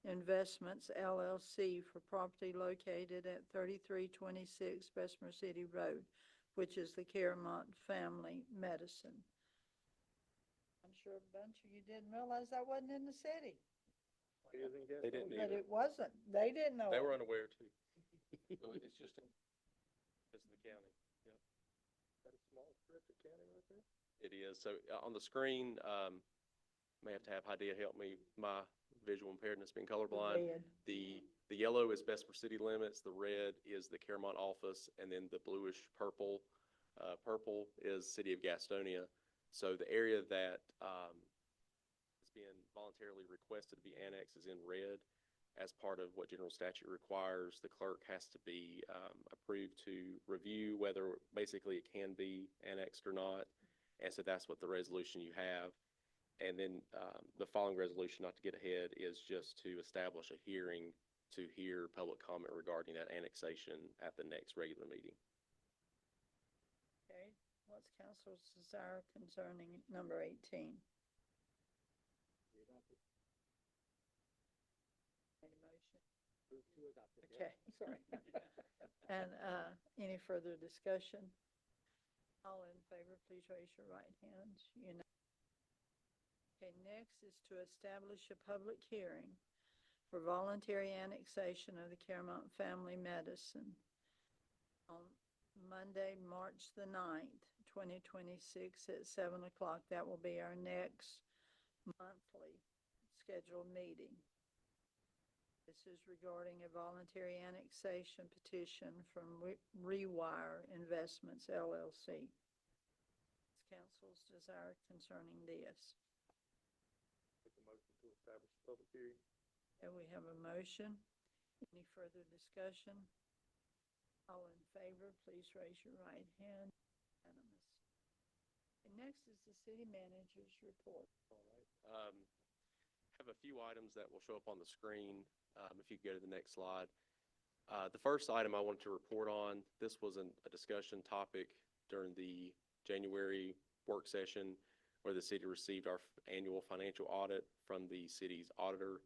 Investments LLC for property located at 3326 Bessemer City Road, which is the Caramount Family Medicine. I'm sure a bunch of you didn't realize that wasn't in the city. They didn't But either. it wasn't. They didn't know. They it. were unaware too. So it's just It's the county. Yep. That a small strip of county right there? It is. So on the screen, may have to have Hadiah help me. My visual impairedness being colorblind. Red. The yellow is Bessemer city limits. The red is the Caramount office, and then the bluish purple is city of Gastonia. So the area that is being voluntarily requested to be annexed is in red. As part of what general statute requires, the clerk has to be approved to review whether basically it can be annexed or not. And so that's what the resolution you have. And then the following resolution, not to get ahead, is just to establish a hearing to hear public comment regarding that annexation at the next regular meeting. Okay, what's council's desire concerning number 18? Any motion? Okay, sorry. And any further discussion? All in favor, please raise your right hands. Okay, next is to establish a public hearing for voluntary annexation of the Caramount Family Medicine on Monday, March the 9th, 2026 at 7 o'clock. That will be our next monthly scheduled meeting. This is regarding a voluntary annexation petition from Rewire Investments LLC. It's council's desire concerning this. Make a motion to establish a public hearing. And we have a motion. Any further discussion? All in favor, please raise your right hand. Unanimous. And next is the city manager's report. All right. Have a few items that will show up on the screen. If you go to the next slide. The first item I wanted to report on, this was a discussion topic during the January work session where the city received our annual financial audit from the city's auditor.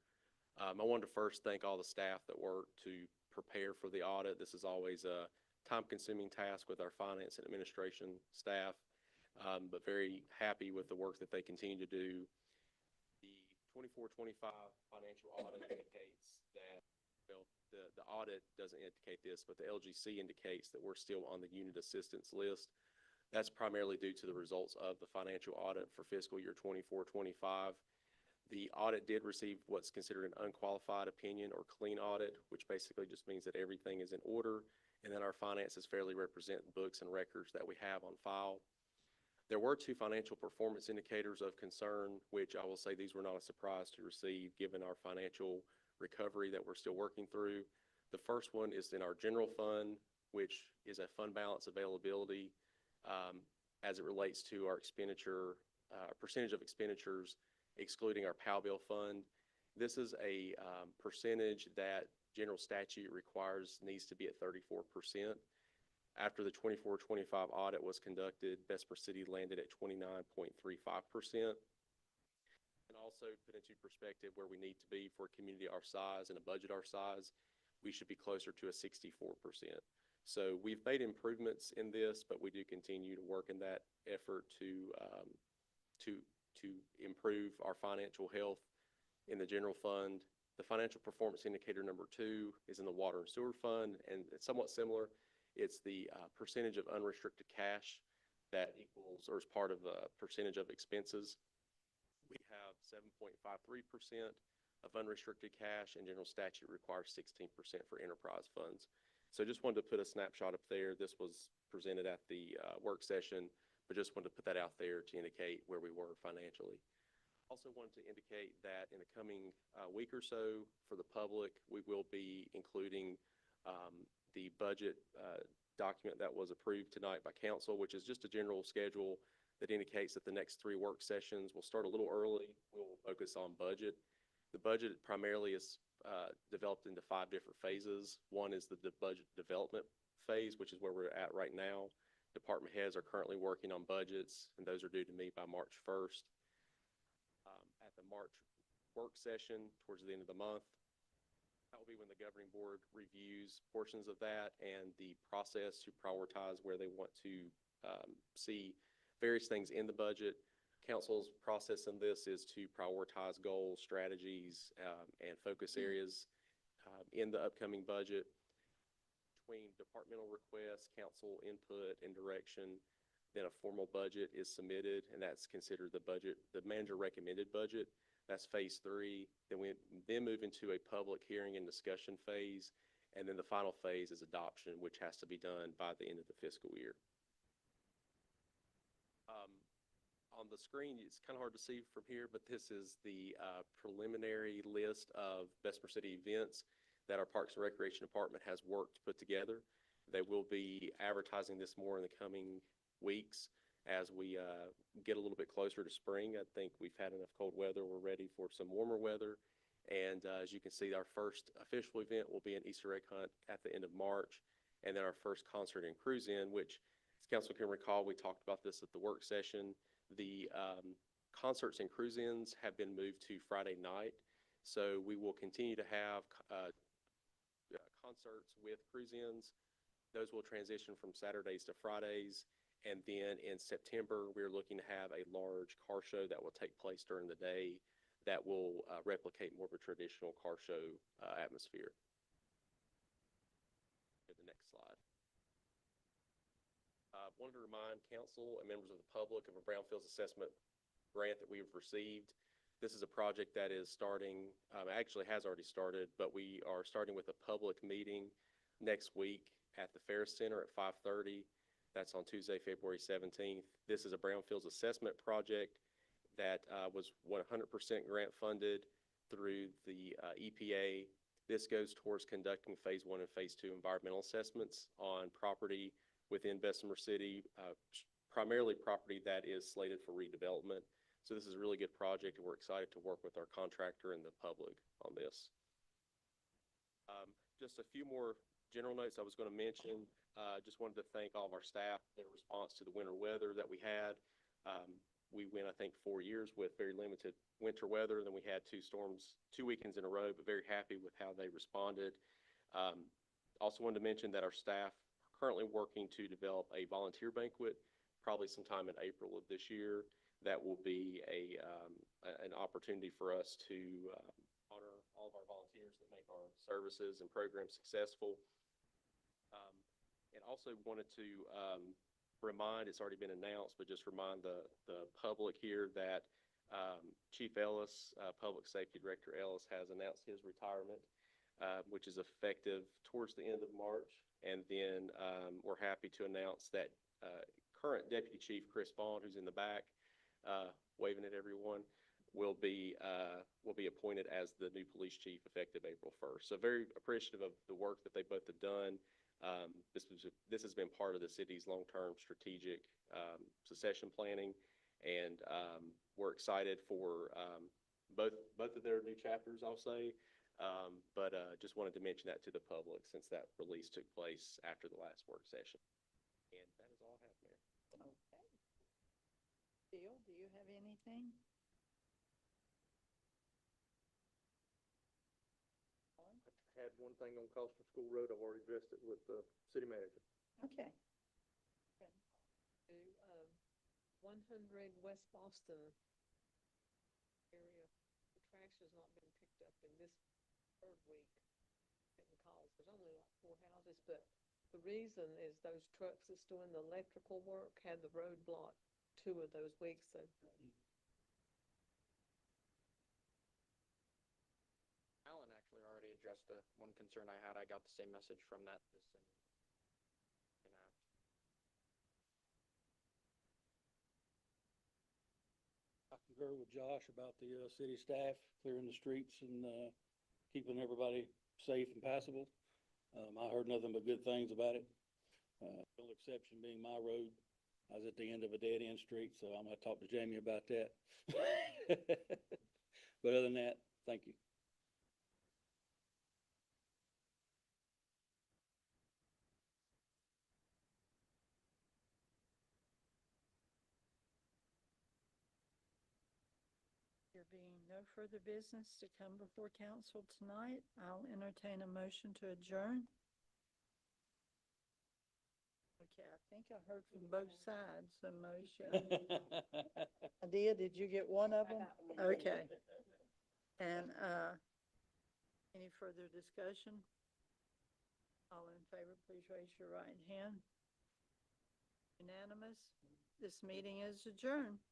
I wanted to first thank all the staff that worked to prepare for the audit. This is always a time-consuming task with our finance and administration staff, but very happy with the work that they continue to do. The 24-25 financial audit indicates that well, the audit doesn't indicate this, but the LGC indicates that we're still on the unit assistance list. That's primarily due to the results of the financial audit for fiscal year 24-25. The audit did receive what's considered an unqualified opinion or clean audit, which basically just means that everything is in order and that our finances fairly represent the books and records that we have on file. There were two financial performance indicators of concern, which I will say these were not a surprise to receive given our financial recovery that we're still working through. The first one is in our general fund, which is a fund balance availability as it relates to our expenditure, percentage of expenditures excluding our POW bill fund. This is a percentage that general statute requires needs to be at 34%. After the 24-25 audit was conducted, Bessemer City landed at 29.35%. And also put into perspective where we need to be for a community our size and a budget our size, we should be closer to a 64%. So we've made improvements in this, but we do continue to work in that effort to improve our financial health in the general fund. The financial performance indicator number 2 is in the water and sewer fund, and it's somewhat similar. It's the percentage of unrestricted cash that equals or is part of the percentage of expenses. We have 7.53% of unrestricted cash, and general statute requires 16% for enterprise funds. So just wanted to put a snapshot up there. This was presented at the work session, but just wanted to put that out there to indicate where we were financially. Also wanted to indicate that in the coming week or so for the public, we will be including the budget document that was approved tonight by council, which is just a general schedule that indicates that the next 3 work sessions will start a little early. We'll focus on budget. The budget primarily is developed into 5 different phases. One is the budget development phase, which is where we're at right now. Department heads are currently working on budgets, and those are due to me by March 1st. At the March work session, towards the end of the month, that will be when the governing board reviews portions of that and the process to prioritize where they want to see various things in the budget. Council's process in this is to prioritize goals, strategies, and focus areas in the upcoming budget. Between departmental requests, council input, and direction, then a formal budget is submitted, and that's considered the budget, the manager recommended budget. That's phase 3. Then we move into a public hearing and discussion phase, and then the final phase is adoption, which has to be done by the end of the fiscal year. On the screen, it's kind of hard to see from here, but this is the preliminary list of Bessemer City events that our Parks and Recreation Department has worked to put together. They will be advertising this more in the coming weeks as we get a little bit closer to spring. I think we've had enough cold weather. We're ready for some warmer weather. And as you can see, our first official event will be an Easter egg hunt at the end of March. And then our first concert and cruise-in, which, as council can recall, we talked about this at the work session. The concerts and cruise-ins have been moved to Friday night. So we will continue to have concerts with cruise-ins. Those will transition from Saturdays to Fridays. And then in September, we're looking to have a large car show that will take place during the day that will replicate more of a traditional car show atmosphere. The next slide. Wanted to remind council and members of the public of a brownfields assessment grant that we've received. This is a project that is starting, actually has already started, but we are starting with a public meeting next week at the Ferris Center at 5:30. That's on Tuesday, February 17th. This is a brownfields assessment project that was 100% grant funded through the EPA. This goes towards conducting phase 1 and phase 2 environmental assessments on property within Bessemer City, primarily property that is slated for redevelopment. So this is a really good project, and we're excited to work with our contractor and the public on this. Just a few more general notes I was going to mention. Just wanted to thank all of our staff, their response to the winter weather that we had. We went, I think, 4 years with very limited winter weather. Then we had 2 storms, 2 weekends in a row, but very happy with how they responded. Also wanted to mention that our staff are currently working to develop a volunteer banquet, probably sometime in April of this year. That will be an opportunity for us to honor all of our volunteers that make our services and programs successful. And also wanted to remind, it's already been announced, but just remind the public here that Chief Ellis, Public Safety Director Ellis, has announced his retirement, which is effective towards the end of March. And then we're happy to announce that current Deputy Chief Chris Bond, who's in the back, waving at everyone, will be appointed as the new police chief effective April 1st. So very appreciative of the work that they both have done. This has been part of the city's long-term strategic succession planning, and we're excited for both of their new chapters, I'll say. But just wanted to mention that to the public since that release took place after the last work session. And that is all I have, Mayor. Okay. Bill, do you have anything? I had one thing on Coster School Road. I've already addressed it with the city manager. Okay. 100 West Boston area, the trash has not been picked up in this third week. Getting calls, there's only like 4 houses, but the reason is those trucks that's doing the electrical work had the road blocked 2 of those weeks, so. Alan actually already addressed the one concern I had. I got the same message from that. I concur with Josh about the city staff clearing the streets and keeping everybody safe and passable. I heard nothing but good things about it. The only exception being my road. I was at the end of a dead-end street, so I'm gonna talk to Jamie about that. But other than that, thank you. There being no further business to come before council tonight, I'll entertain a motion to adjourn. Okay, I think I heard from both sides the motion. Did you get one of them? Okay. And any further discussion? All in favor, please raise your right hand. Unanimous. This meeting is adjourned.